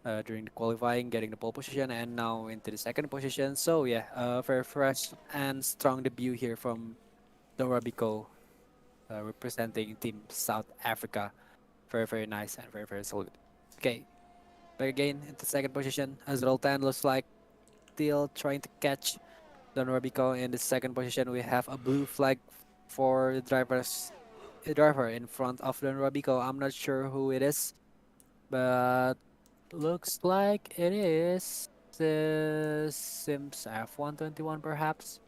During the qualifying, getting the pole position, and now into the second position. So yeah, very fresh and strong debut here from the Robico, representing Team South Africa. Very nice and very solid. Okay, back again into second position. As Roltan looks like still trying to catch Don Robico in the second position. We have a blue flag for the driver in front of Don Robico. I'm not sure who it is, but looks like it is the Sims F121 perhaps.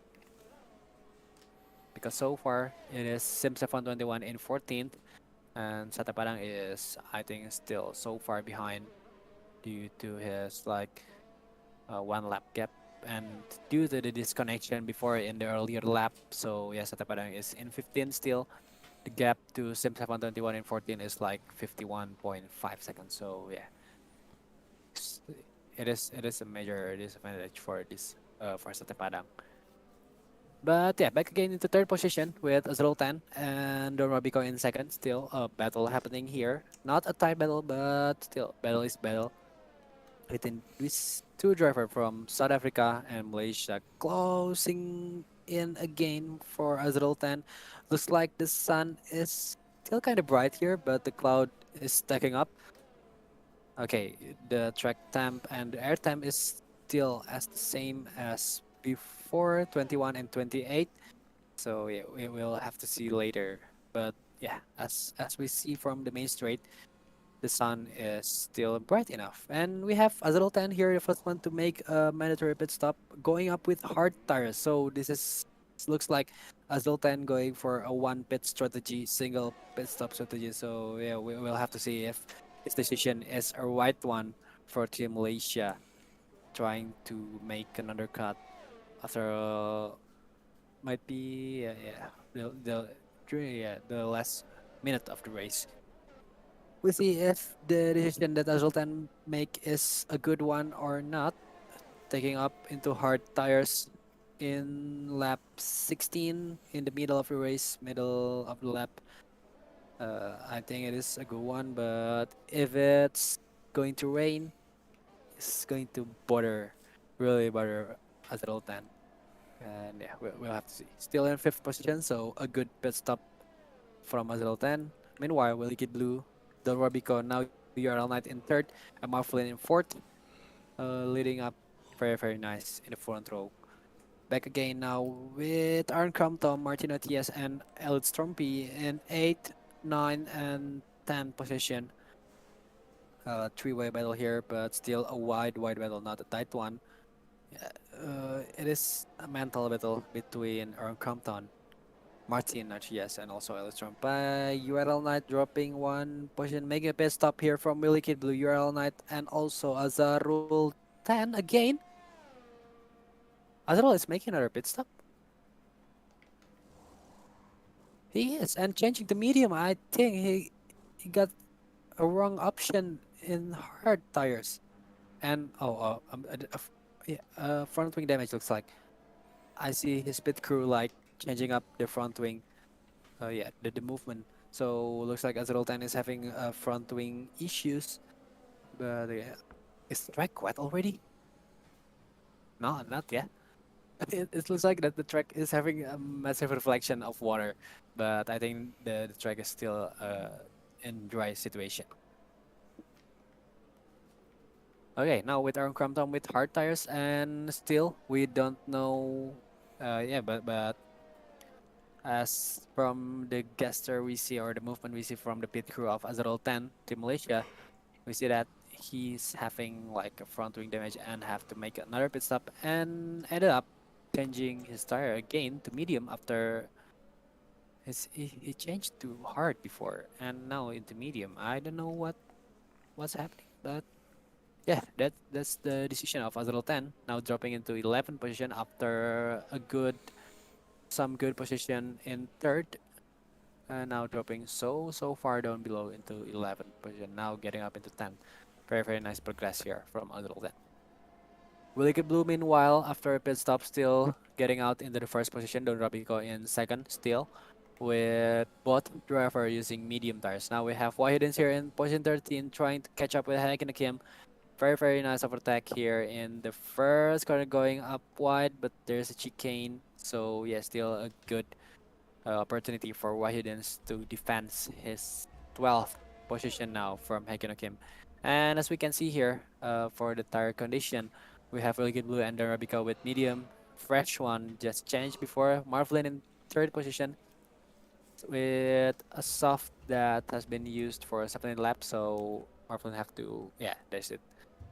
Because so far it is Sims F121 in 14th, and Sataparang is I think still so far behind due to his like one lap gap and due to the disconnection before in the earlier lap. So yeah, Sata Padang is in 15 still. The gap to Sim 721 in 14 is like 51.5 seconds. So yeah, s- it is a major disadvantage for this for Sata Padang. But yeah, back again into third position with Azroltan and Don Robico in second. Still a battle happening here. Not a tie battle, but still battle is battle within these two drivers from South Africa and Malaysia closing in again for Azroltan. Looks like the sun is still kind of bright here, but the cloud is stacking up. Okay, the track temp and the air temp is still as the same as before 21 and 28. So yeah, we will have to see later. But yeah, as we see from the main straight, the sun is still bright enough. And we have Azeroltan here, the first one to make a mandatory pit stop, going up with hard tires. So this looks like Azeroltan going for a one pit strategy, single pit stop strategy. So yeah, we will have to see if his decision is a right one for Team Malaysia, trying to make another cut after might be the last minute of the race. We'll see if the decision that Azultan make is a good one or not. Taking up into hard tires in lap 16 in the middle of the race, middle of the lap. I think it is a good one, but if it's going to rain, it's going to really bother Azultan. And yeah, we'll have to see. Still in fifth position, so a good pit stop from Azultan. Meanwhile, Willie Blue, Del Robico, now URL Knight in third, and Marflin in fourth, leading up very nice in the front row. Back again now with Aaron Crumpton, Martino TS, and Elliot Stormpy in 8, 9, and 10 position. Three-way battle here, but still a wide battle, not a tight one. It is a mental battle between Aaron Crumpton, Martin Archies, and also Elistrom by URL Knight dropping one position, making a pit stop here from Willy Kid Blue, URL Knight, and also Azarul 10 again. Azarul is making another pit stop. He is, and changing to medium, I think he got a wrong option in hard tires. And yeah, front wing damage looks like. I see his pit crew like changing up the front wing. Yeah, the movement. So looks like Azrael 10 is having front wing issues. But yeah, is the track wet already? No, not yet. It looks like that the track is having a massive reflection of water, but I think the track is still in dry situation. Okay, now with our Crampton with hard tires, and still we don't know. Yeah, but as from the gesture we see or the movement we see from the pit crew of Azrael 10 to Malaysia, we see that he's having like a front wing damage and have to make another pit stop and ended up changing his tire again to medium after he changed to hard before and now into medium. I don't know what's happening, but yeah, that's the decision of Azrael 10 now dropping into 11th position after some good position in third. And now dropping so far down below into 11th position. Now getting up into 10th. Very nice progress here from Azrael 10. Wicked Blue, meanwhile, after a pit stop, still getting out into the first position. Don Rabico in second, still, with both driver using medium tires. Now we have Wahidens here in position 13, trying to catch up with Hank and Kim. Very nice overtake here in the first corner, going up wide, but there's a chicane. So yeah, still a good opportunity for Wahidens to defend his 12th position now from Hekino Kim. And as we can see here, for the tire condition, we have really good blue and Arabica with medium. Fresh one just changed before. Marvelin in third position with a soft that has been used for 17 laps. So Marvelin have to, yeah, that's it.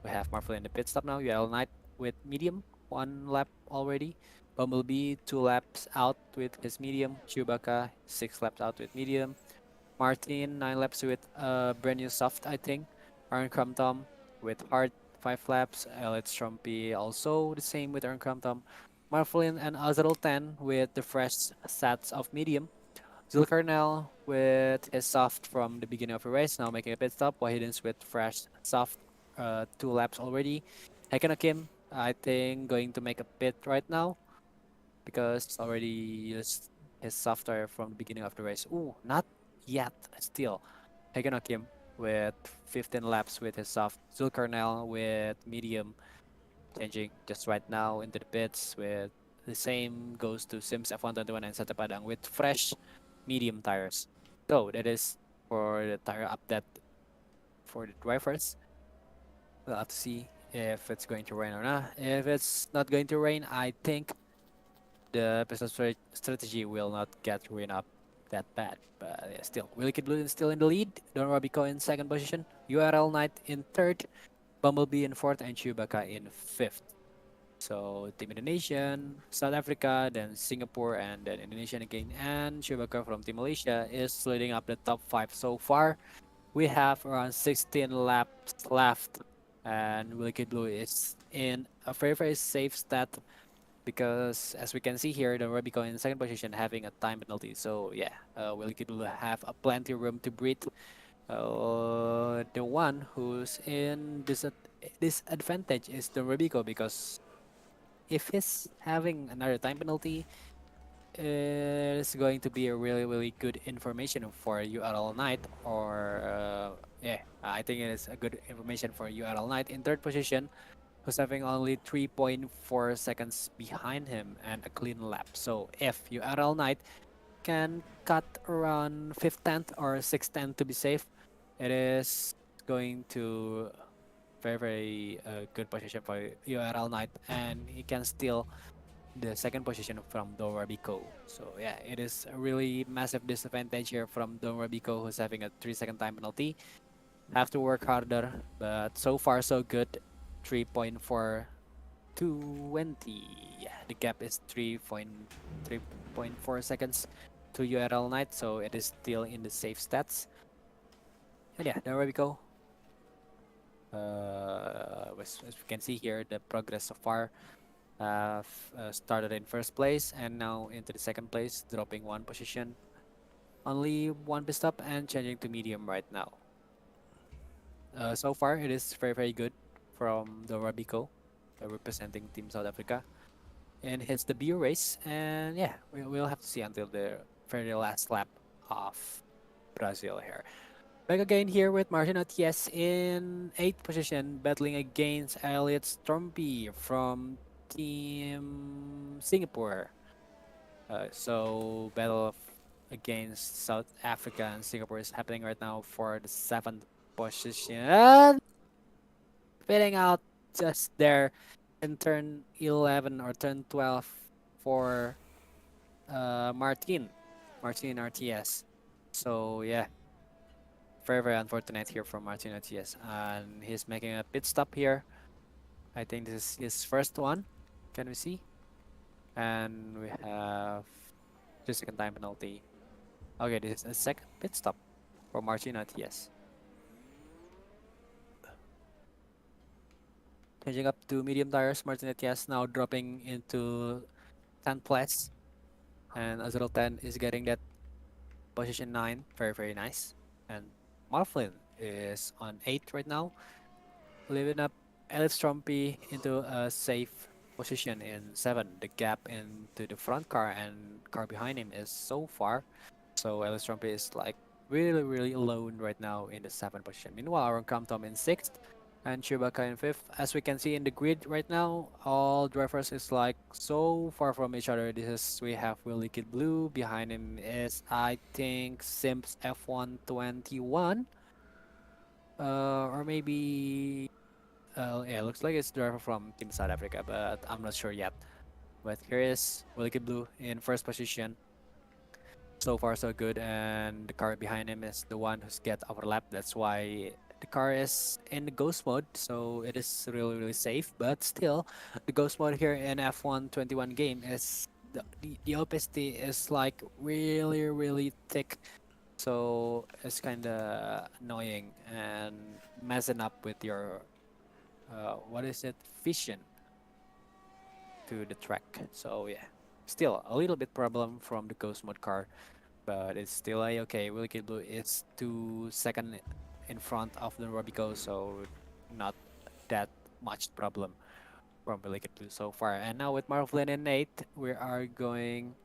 We have Marvelin in the pit stop now. UL Knight with medium, 1 lap already. Bumblebee 2 laps out with his medium. Chewbacca 6 laps out with medium. Martin 9 laps with brand new soft, I think. Aaron Crumptom with hard 5 laps. Elliot Strumpy also the same with Aaron Crumptom. Marflin and Azrael 10 with the fresh sets of medium. Zulkarnel with his soft from the beginning of the race, now making a pit stop. Wahidens with fresh soft, 2 laps already. Hekanakim, I think, going to make a pit right now because it's already used his software from the beginning of the race. Ooh, not yet. Still, Hekanakim with 15 laps with his soft. Zulkarnel with medium, changing just right now into the pits with the same goes to Sims F121 and Santa Padang with fresh medium tires. So that is for the tire update for the drivers. We'll have to see if it's going to rain or not. If it's not going to rain, I think the business strategy will not get rain up that bad. But yeah, still, Wicked Blue is still in the lead. Don Robico in second position. URL Knight in third. Bumblebee in fourth and Chewbacca in fifth. So Team Indonesian, South Africa, then Singapore, and then Indonesia again. And Chewbacca from Team Malaysia is leading up the top 5 so far. We have around 16 laps left, and Wicked Blue is in a very safe stat because, as we can see here, the Rubico in second position having a time penalty. So yeah, Wicked Blue have a plenty room to breathe. The one who's in disadvantage is the Rubico because if he's having another time penalty, it's going to be a really good information for URL Knight or yeah, I think it is a good information for URL Knight in third position who's having only 3.4 seconds behind him and a clean lap. So if URL Knight can cut around 5th tenth or 6th tenth to be safe, it is going to very good position for URL Knight and he can steal the second position from Don Rabico. So yeah, it is a really massive disadvantage here from Don Rabico who's having a 3 second time penalty. Have to work harder, but so far so good. 3.420. Yeah, the gap is 3.4 seconds to URL Knight, so it is still in the safe stats. And yeah, there we go. As we can see here, the progress so far started in first place and now into the second place, dropping 1 position. Only one pit stop and changing to medium right now. So far, it is very, very good from the Rabico, representing Team South Africa. And hits the beer race. And yeah, we'll have to see until the very last lap of Brazil here. Back again here with Martin Oties in 8th position, battling against Elliot Stormpy from Team Singapore. So battle against South Africa and Singapore is happening right now for the 7th position. And fitting out just there in turn 11 or turn 12 for Martin RTS. So yeah, very, very unfortunate here from Martin RTS. And he's making a pit stop here. I think this is his first one. Can we see? And we have 2 second time penalty. Okay, this is a second pit stop for Martin RTS. Changing up to medium tires, Martin RTS now dropping into 10th place. And Azrael 10 is getting that position 9. Very, very nice. And Marflin is on 8th right now, leaving up Alex Trumpy into a safe position in 7. The gap into the front car and car behind him is so far. So Alex Trumpy is like really, really alone right now in the 7th position. Meanwhile, Aaron Compton in 6th and Chewbacca in 5th. As we can see in the grid right now, all drivers is like so far from each other. This is, we have Willie Kid Blue. Behind him is, I think, Sims F121. Or maybe yeah, looks like it's driver from Team South Africa, but I'm not sure yet. But here is Wicked Blue in first position. So far, so good. And the car behind him is the one who's get overlapped. That's why the car is in the ghost mode. So it is really, really safe. But still, the ghost mode here in F121 game is the opacity is like really, really thick. So it's kind of annoying and messing up with your what is it, vision to the track. So yeah, still a little bit problem from the ghost mode car, but it's still a okay. Wicked Blue is 2 second in front of the Robico, so not that much problem from Wicked Blue so far. And now with Marvelin and Nate, we are going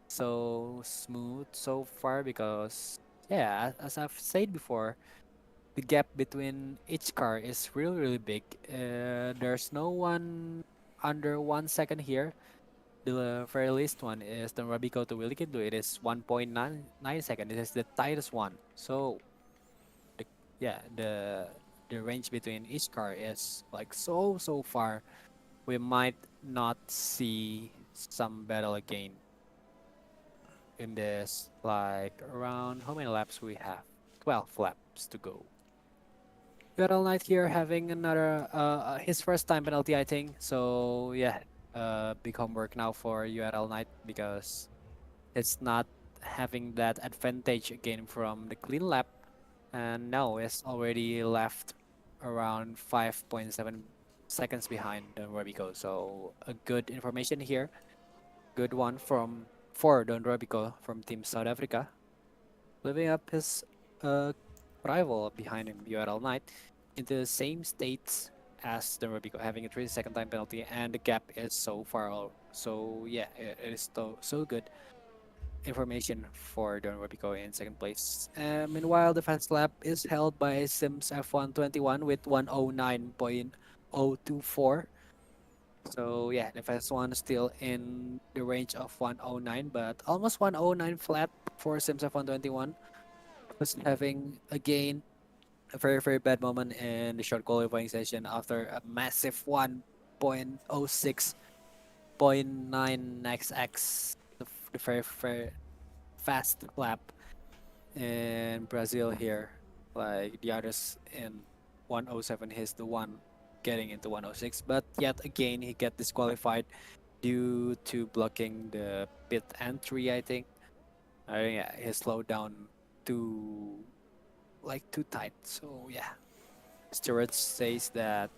so smooth so far because yeah, as I've said before, the gap between each car is really, really big. There's no one under 1 second here. The very least one is the Rabico to Willy Blue. It is 1.99 seconds. This is the tightest one. So the, yeah, the range between each car is like so far. We might not see some battle again in this, like around how many laps we have? 12 laps to go. Battle Knight here having another his first time penalty, I think. So yeah, big homework now for URL Knight because it's not having that advantage again from the clean lap, and now it's already left around 5.7 seconds behind Don Robico. So a good information here, good one from for Don Robico from Team South Africa, living up his uh, rival behind him, URL Knight, in the same states as the Rubico, having a 3 second time penalty, and the gap is so far. So yeah, it is so good information for Don Rubico in second place. Meanwhile, the fast lap is held by Sims F121 with 109.024. So yeah, the fast one is still in the range of 109, but almost 109 flat for Sims F121. Was having again a very, very bad moment in the short qualifying session after a massive 1.06.9 XX, the very, very fast lap in Brazil here. Like the others in 107, he's the one getting into 106, but yet again he get disqualified due to blocking the pit entry, I think. Yeah, he slowed down too too tight. So yeah, Stewart says that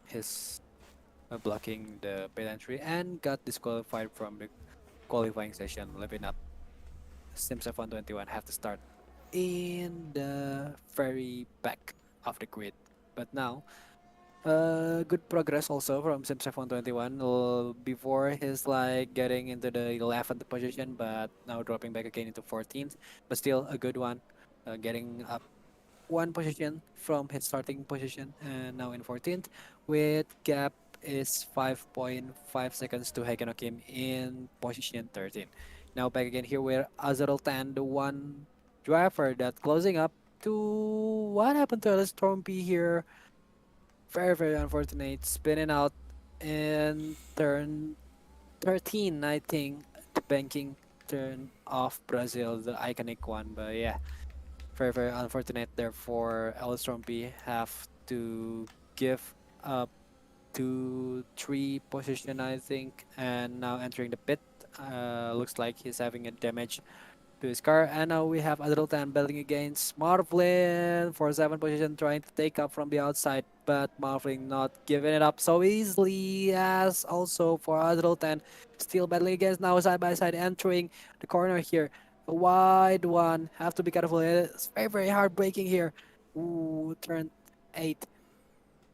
he's blocking the pit entry and got disqualified from the qualifying session, living up Sims F121 have to start in the very back of the grid. But now, good progress also from Sims F121. Before he's like getting into the 11th position, but now dropping back again into 14th. But still a good one, getting up one position from his starting position and now in 14th with gap is 5.5 seconds to Hekenokim in position 13. Now back again here with Azerel Tan, the one driver that closing up to what happened to the Storm P here. Very, very unfortunate. Spinning out in turn 13, I think. The banking turn off Brazil, the iconic one. But yeah, very, very unfortunate. Therefore, Elstrom B have to give up to three position, I think, and now entering the pit. Looks like he's having a damage to his car. And now we have Adrotan battling against Marvlin for 7th position, trying to take up from the outside, but Marvlin not giving it up so easily. As also for Adrotan, still battling against now side by side, entering the corner here. A wide one, have to be careful. It's very, very hard braking here. Ooh, turn 8.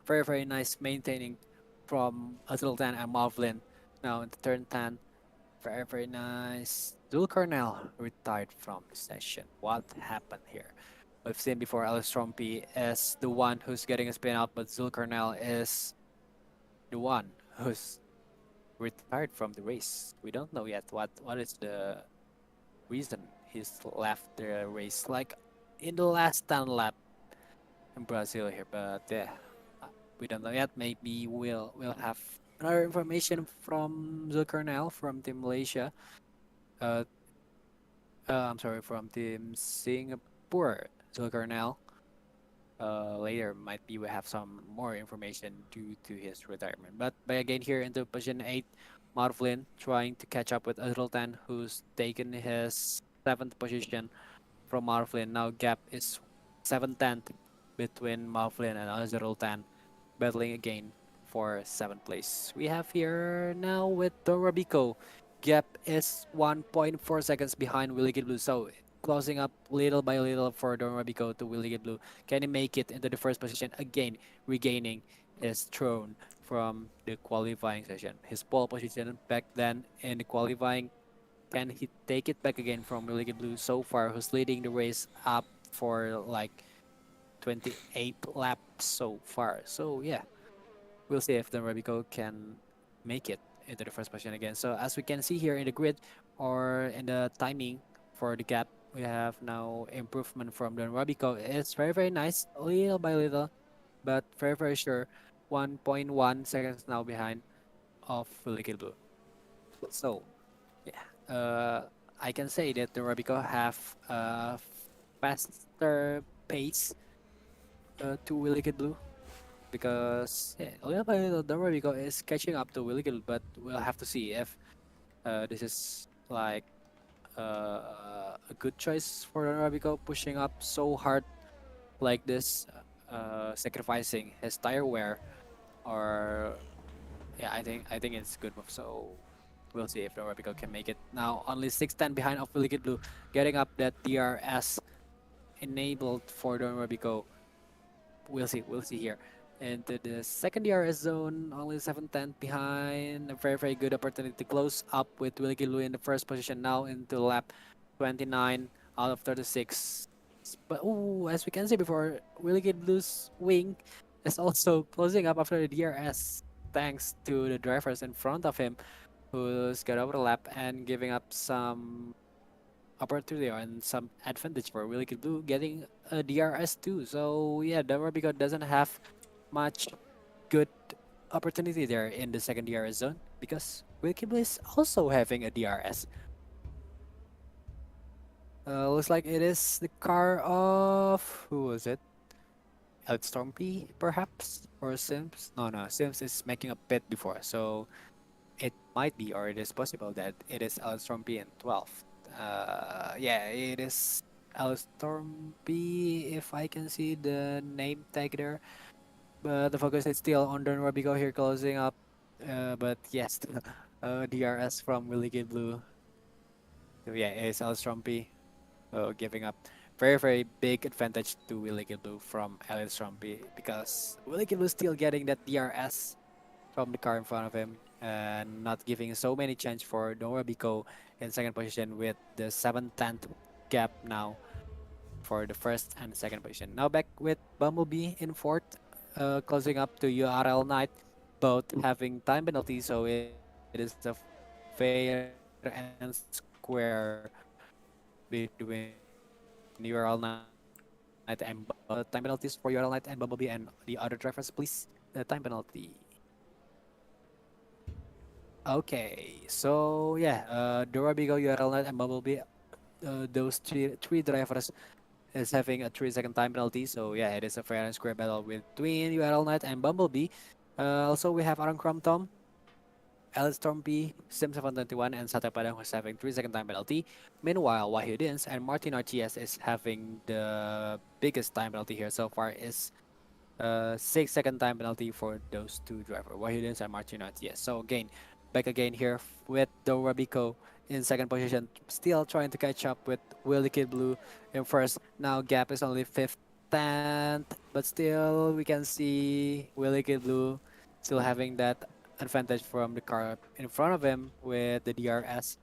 Very, very nice maintaining from Adrotan and Marvlin. Now in the turn 10. Very, very nice. Zulkarnail retired from the session. What happened here? We've seen before Alice Trumpy is the one who's getting a spin out, but Zulkarnail is the one who's retired from the race. We don't know yet what is the reason he's left the race. Like in the last 10 lap in Brazil here, but yeah, uh, we don't know yet. Maybe we'll have another information from Zulkarnail from Team Malaysia. Uh, I'm sorry, from Team Singapore, Zulkarnail. Later, might be we have some more information due to his retirement. But by again here into position 8, Marvlin trying to catch up with Azrultan, who's taken his 7th position from Marvlin. Now gap is 7/10 between Marvlin and Azrultan, battling again for 7th place. We have here now with Dorabiko. Gap is 1.4 seconds behind Willie Blue. So closing up little by little for Dorabiko to Willie Blue. Can he make it into the first position again, regaining his throne from the qualifying session? His pole position back then in the qualifying. Can he take it back again from Willie Blue so far, who's leading the race up for like 28 laps so far? So yeah, we'll see if the Rabico can make it into the first position again. So as we can see here in the grid or in the timing for the gap, we have now improvement from the Rabico. It's very, very nice, little by little, but very, very sure. 1.1 seconds now behind of Liquid Blue. So yeah, I can say that the Rabico have a faster pace to Liquid Blue because yeah, little by little, the Rabico is catching up to Willigan, but we'll have to see if this is like a good choice for the Rabico pushing up so hard like this, sacrificing his tire wear, or yeah, I think it's a good move. So we'll see if the Rabico can make it. Now only 610 behind of Willigan Blue, getting up that DRS enabled for the Rabico. We'll see here. Into the second DRS zone, only 7/10 behind. A very, very good opportunity to close up with Willie Gilu in the first position now into lap 29 out of 36. But ooh, as we can see before, Willie Gilu's wing is also closing up after the DRS thanks to the drivers in front of him who's got over the lap and giving up some opportunity and some advantage for Willie Blue getting a DRS too. So yeah, Denver because doesn't have much good opportunity there in the second DRS zone because Willie Blue is also having a DRS. Looks like it is the car of who was it? Stormpy perhaps or Sims? No, no, Sims is making a pit before, so it might be or it is possible that it is Storm B in 12. Yeah, it is Storm B if I can see the name tag there. But the focus is still on Don Rabigo here closing up. But yes, DRS from Willie Blue. So yeah, it's Alice Trumpy giving up very big advantage to Willie Blue from Alice Trumpy because Willie Blue still getting that DRS from the car in front of him and not giving so many chance for Nora Biko in second position with the 7/10 gap now for the first and second position. Now back with Bumblebee in fourth, closing up to URL Knight, both having time penalty, so it is a fair and square between URL Knight and Bumblebee. Time penalties for URL Knight and Bumblebee, and the other drivers, please. Time penalty. Okay, so yeah, Durabigo, URL Knight, and Bumblebee, those three drivers is having a 3 second time penalty. So yeah, it is a fair and square battle between URL Knight and Bumblebee. Also, we have Aaron Crom Tom, Alice Stormby, Sim721, and Sate Padang who's having 3 second time penalty. Meanwhile, Wahyudins and Martin RTS is having the biggest time penalty here so far is 6 second time penalty for those two drivers, Wahidins and Martinez. Yes. So again, back again here with the Rabico in second position, still trying to catch up with Willie Kid Blue in first. Now gap is only fifth, 10th, but still we can see Willie Kid Blue still having that advantage from the car in front of him with the DRS.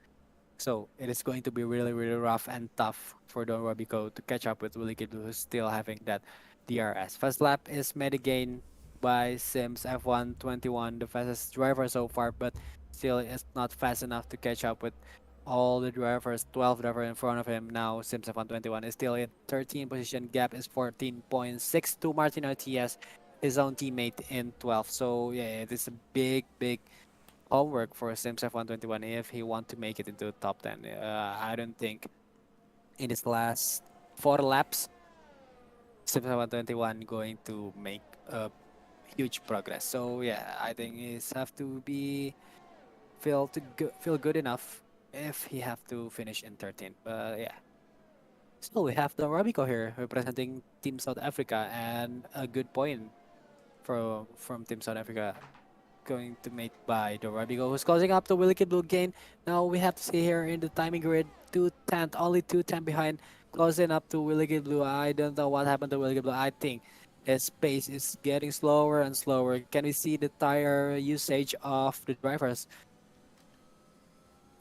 So it is going to be really rough and tough for Don Robico to catch up with Willie Kid, who's still having that DRS. First lap is made again by Sims F121, the fastest driver so far, but still it's not fast enough to catch up with all the drivers, 12 drivers in front of him. Now Sims F121 is still in 13th position. Gap is 14.6 to Martin RTS, his own teammate in 12th. So yeah, it is a big homework for Sims F121 if he want to make it into the top 10. I don't think in his last 4 laps, Sims F121 going to make a huge progress. So yeah, I think he's have to be feel good enough if he have to finish in 13th. But yeah. So we have Don Robico here representing Team South Africa and a good point from Team South Africa going to made by Dorabigo, who's closing up the Willie Kid Blue gain. Now we have to see here in the timing grid, 210, only 210 behind, closing up to Willie Kid Blue. I don't know what happened to Willie Kid Blue. I think his pace is getting slower and slower. Can we see the tire usage of the drivers?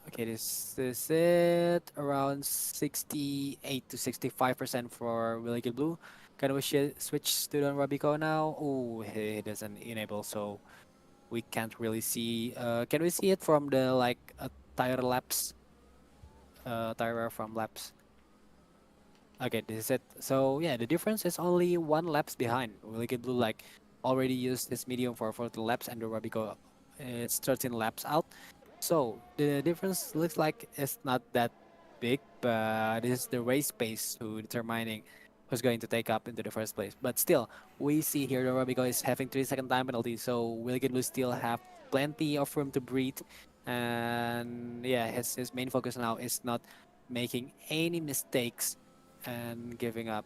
Okay, this is it. Around 68 to 65% for Willie Kid Blue. Can we switch to Don Rabico now? Oh, he doesn't enable, so we can't really see. Can we see it from the like tire laps? Tire from laps. Okay, this is it. So yeah, the difference is only 1 laps behind. Wicked Blue like already used his medium for 40 laps, and the Rabico is 13 laps out. So the difference looks like it's not that big, but this is the race pace who determining who's going to take up into the first place. But still, we see here the Rabico is having 3 second time penalty, so Wicked Blue still have plenty of room to breathe. And yeah, his main focus now is not making any mistakes and giving up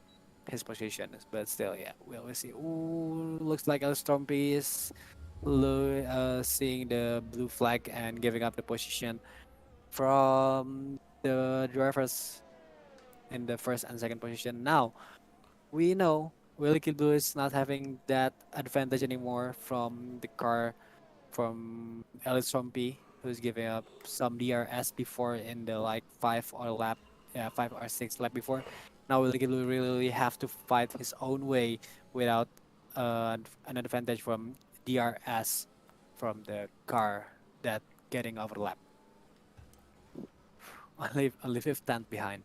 his position. But still, yeah, we'll see. Ooh, looks like El Stompy is seeing the blue flag and giving up the position from the drivers in the first and second position. Now, we know Willie Blue is not having that advantage anymore from the car from Ellis Trumpy, who's giving up some DRS before in the like 5 or 6 lap before. Now Willie will really have to fight his own way without an advantage from DRS from the car that getting overlap. Only fifth tenth behind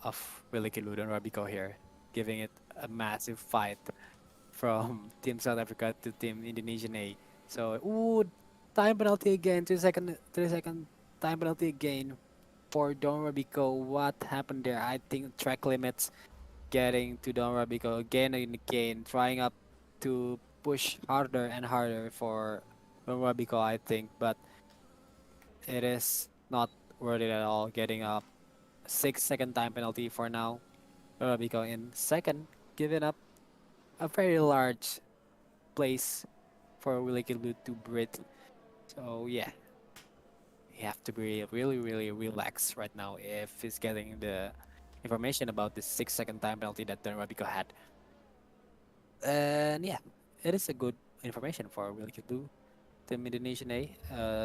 of Willie Kilu and Rabico here, giving it a massive fight from Team South Africa to Team Indonesian A. So, ooh, time penalty again. 3 second time penalty again for Don Rabico. What happened there? I think track limits getting to Don Rabico again and again, trying up to push harder and harder for Don Rabico, I think, but it is not worth it at all. Getting a 6 second time penalty for now. Don Rabico in second, giving up a very large place for Willie Kilwood to breathe. So yeah, he have to be really, really relaxed right now if he's getting the information about the 6 second time penalty that Don Rabico had. And yeah, it is a good information for Wilkie Blue, Team Indonesian A.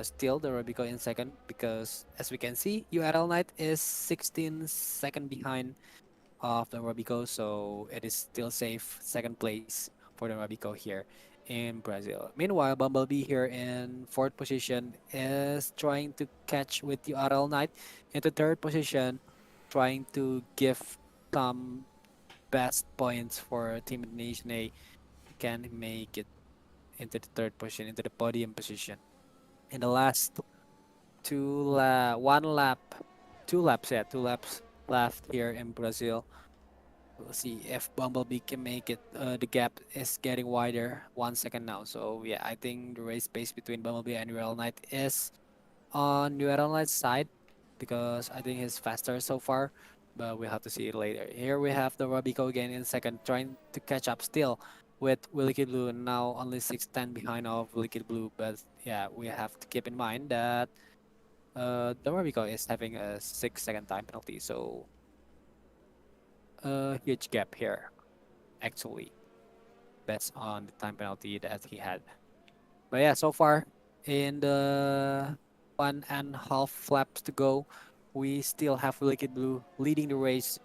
Still the Rabico in second because as we can see, URL Knight is 16 seconds behind of the Rabico, so it is still safe second place for the Rabico here in Brazil. Meanwhile, Bumblebee here in fourth position is trying to catch with URL Knight into third position, trying to give some best points for Team Indonesian A. Can make it into the third position, into the podium position. In the last one lap, two laps left here in Brazil. We'll see if Bumblebee can make it. The gap is getting wider, 1 second now. So yeah, I think the race pace between Bumblebee and URL Knight is on URL Knight's side because I think he's faster so far. But we have to see it later. Here we have the Robico again in second, trying to catch up still with Willy Kid Blue. Now only 6:10 behind of Willy Kid Blue. But yeah, we have to keep in mind that the Robico is having a 6 second time penalty. So a huge gap here actually based on the time penalty that he had. But yeah, so far in the 1.5 laps to go, we still have Wicked Blue leading the race,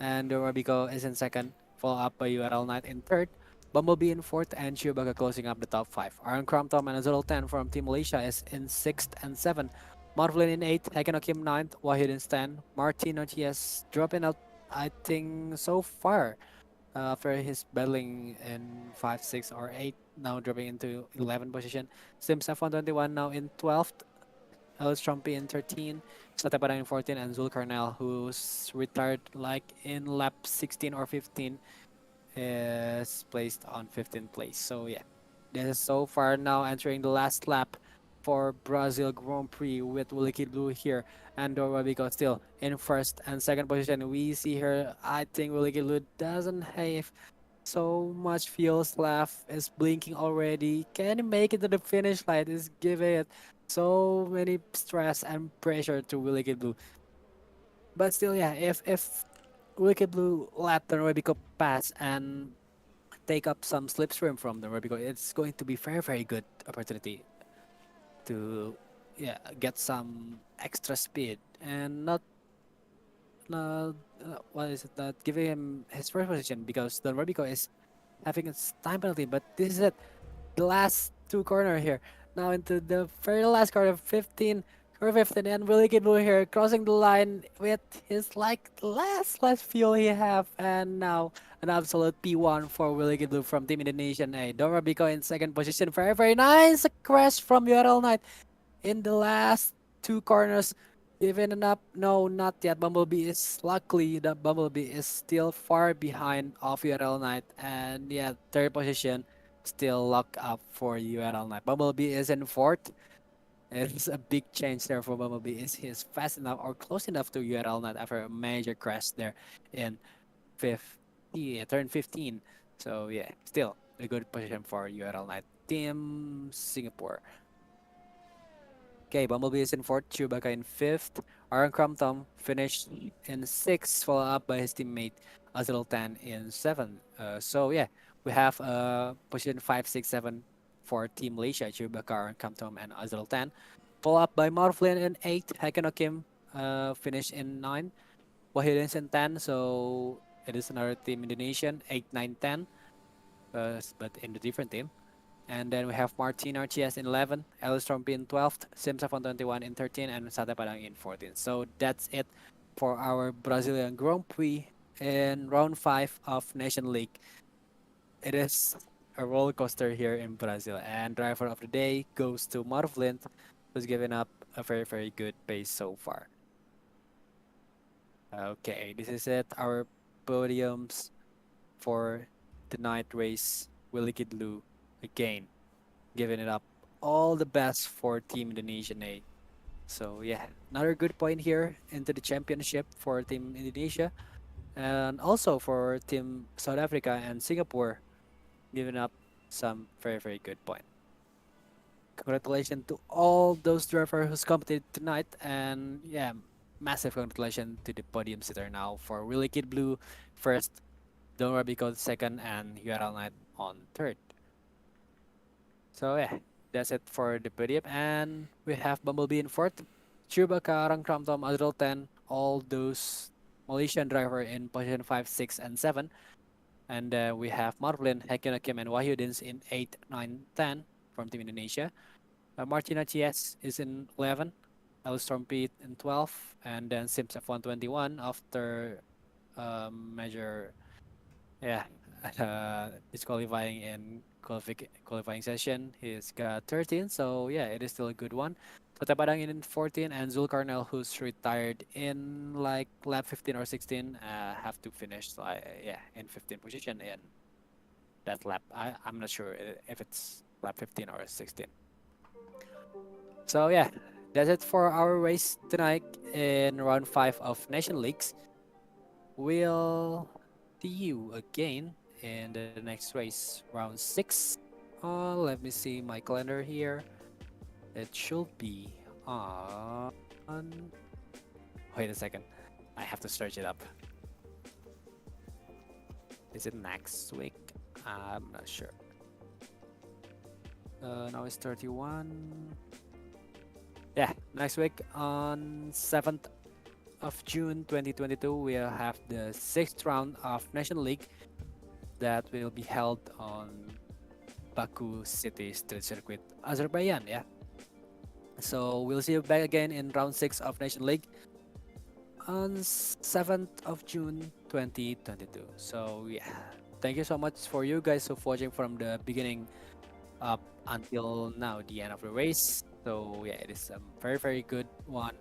and the Rabico is in second, followed up by URL Knight in third, Bumblebee in fourth, and Chewbacca closing up the top five. Aaron Crumptom and Azul 10 from Team Malaysia is in sixth and seventh. Marvelin in eighth, Hekenokim ninth, Wahid in 10, Martin Ortiz dropping out, I think, so far after his battling in 5, 6, or 8, now dropping into 11 position. Sims F121 now in 12th. Alex Trumpy in 13. Satapadang in 14. And Zulkarnail, who's retired like in lap 16 or 15, is placed on 15th place. So yeah, this is so far now entering the last lap for Brazil Grand Prix with Wicked Blue here and Dora Bico still in first and second position. We see here, I think Wicked Blue doesn't have so much fuels left, is blinking already. Can he make it to the finish line? Is giving it so many stress and pressure to Wicked Blue. But still, yeah, if Wicked Blue let the Robico pass and take up some slipstream from the Robico, it's going to be very, very good opportunity to yeah get some extra speed and not what is it, not giving him his first position because the Robico is having a time penalty. But this is it, the last two corner here. Now into the very last corner, 15, corner 15, and Willie Kid Blue here crossing the line with his like last fuel he have, and now an absolute P1 for Willie Kid Blue from Team Indonesian A. Dora Biko in second position, very very nice a crash from URL Knight in the last two corners. Giving it up. No, not yet. Bumblebee is luckily the Bumblebee is still far behind of URL Knight. And yeah, third position still locked up for URL Knight. Bumblebee is in fourth. It's a big change there for Bumblebee. Is he's fast enough or close enough to URL Knight after a major crash there in fifth, yeah, turn 15. So yeah, still a good position for URL Knight. Team Singapore. Okay, Bumblebee is in fourth, Chewbacca in fifth. Aaron Crumpton finished in sixth, followed up by his teammate Azrael Tan in seventh. So yeah, we have position 5, 6, 7 for Team Malaysia, Chewbacca, Aaron Crumpton, and Azrael Tan. Followed up by Marvlin in eighth, Hekenokim finished in nine, Wahidin in 10. So it is another team Indonesian, 8, 9, 10, but in the different team. And then we have Martin RTS in 11, Alice Trumpy in 12th, Simsaf on 21 in 13, and Sate Padang in 14. So that's it for our Brazilian Grand Prix in round 5 of Nation League. It is a roller coaster here in Brazil. And driver of the day goes to Marvlin, who's given up a very, very good pace so far. Okay, this is it. Our podiums for the night race. Willie Kidlu again giving it up all the best for Team Indonesian A. So yeah, another good point here into the championship for Team Indonesia and also for Team South Africa and Singapore giving up some very very good point. congratulations to all those drivers who's competed tonight, and yeah, massive congratulations to the podium sitter now for Willy Kid Blue first, Don't Worry Because second, and URL Knight on third. So yeah, that's it for the podium, and we have Bumblebee in fourth, Chewbacca, Rangkram Tom, Azrael 10, all those Malaysian driver in position 5, 6, and 7. And we have Marvlin, Hekina Kim, and Wahyudins in 8, 9, 10 from Team Indonesia. Martina TS is in 11, Elstorm Pete in 12, and then Sims F121 after major, yeah, disqualifying in qualifying session. He's got 13, so yeah, it is still a good one. Tota Padang in 14, and Zulkarnel, who's retired in like lap 15 or 16, have to finish yeah, in 15 position in that lap. I'm not sure if it's lap 15 or 16. So yeah, that's it for our race tonight in round 5 of Nation Leagues. We'll see you again in the next race, round 6. Let me see my calendar here. It should be on. Wait a second. I have to search it up. Is it next week? I'm not sure. Now it's 31. Yeah, next week on 7th of June 2022, we'll have the 6th round of National League that will be held on Baku City Street Circuit, Azerbaijan. Yeah. So we'll see you back again in round 6 of Nation League on 7th of June 2022. So yeah, thank you so much for you guys for watching from the beginning up until now, the end of the race. So yeah, it is a very good one.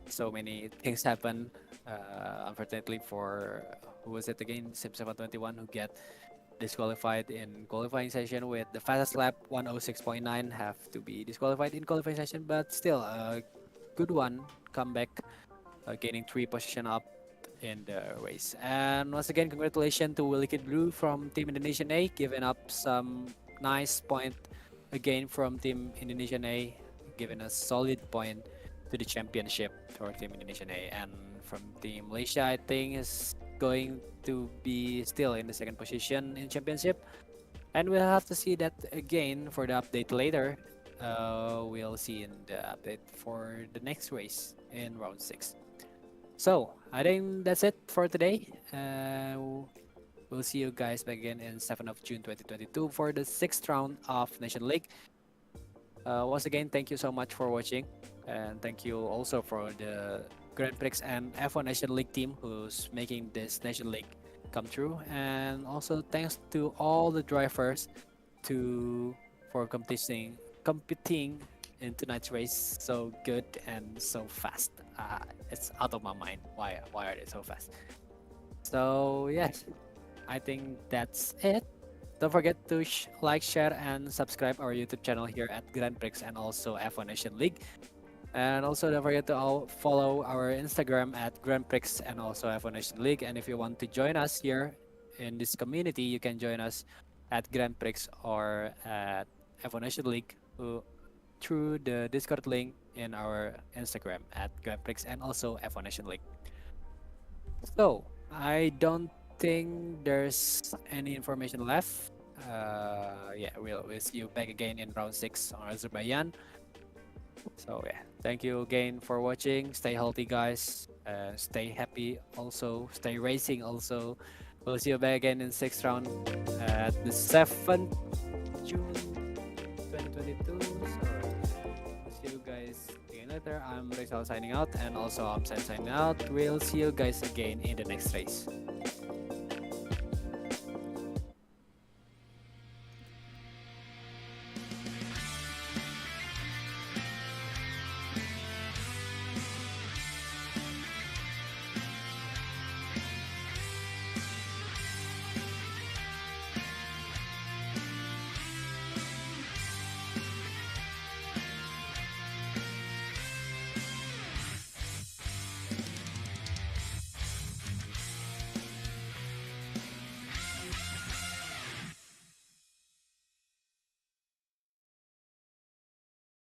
So many things happen. Unfortunately for who was it again? Sim721 who get disqualified in qualifying session with the fastest lap 106.9 have to be disqualified in qualifying session, but still a good one comeback, gaining 3 position up in the race. And once again, congratulations to Willy Kid Blue from Team Indonesian A, giving up some nice point again from Team Indonesian A, giving a solid point to the championship for Team Indonesian A. And from Team Malaysia, I think is going to be still in the second position in championship. And we'll have to see that again for the update later. We'll see in the update for the next race in round 6. So I think that's it for today. We'll see you guys back again in 7th of June 2022 for the 6th round of Nation League. Once again, thank you so much for watching, and thank you also for the Grenpriks and F1 Nation League team who's making this Nation League come true. And also thanks to all the drivers for competing in tonight's race so good and so fast. It's out of my mind. Why are they so fast? So yes, I think that's it. Don't forget to like, share, and subscribe our YouTube channel here at Grenpriks and also F1 Nation League. And also don't forget to follow our Instagram at Grenpriks and also F1 Nation League. And if you want to join us here in this community, you can join us at Grenpriks or at F1 Nation League through the Discord link in our Instagram at Grenpriks and also F1 Nation League. So I don't think there's any information left. Yeah, we'll see you back again in round 6 on Azerbaijan. So yeah, thank you again for watching. Stay healthy, guys. Stay happy. Also, stay racing. Also, we'll see you back again in 6th round at the 7th June 2022. So we'll see you guys again later. I'm Rizal signing out, and also I'm Sam signing out. We'll see you guys again in the next race.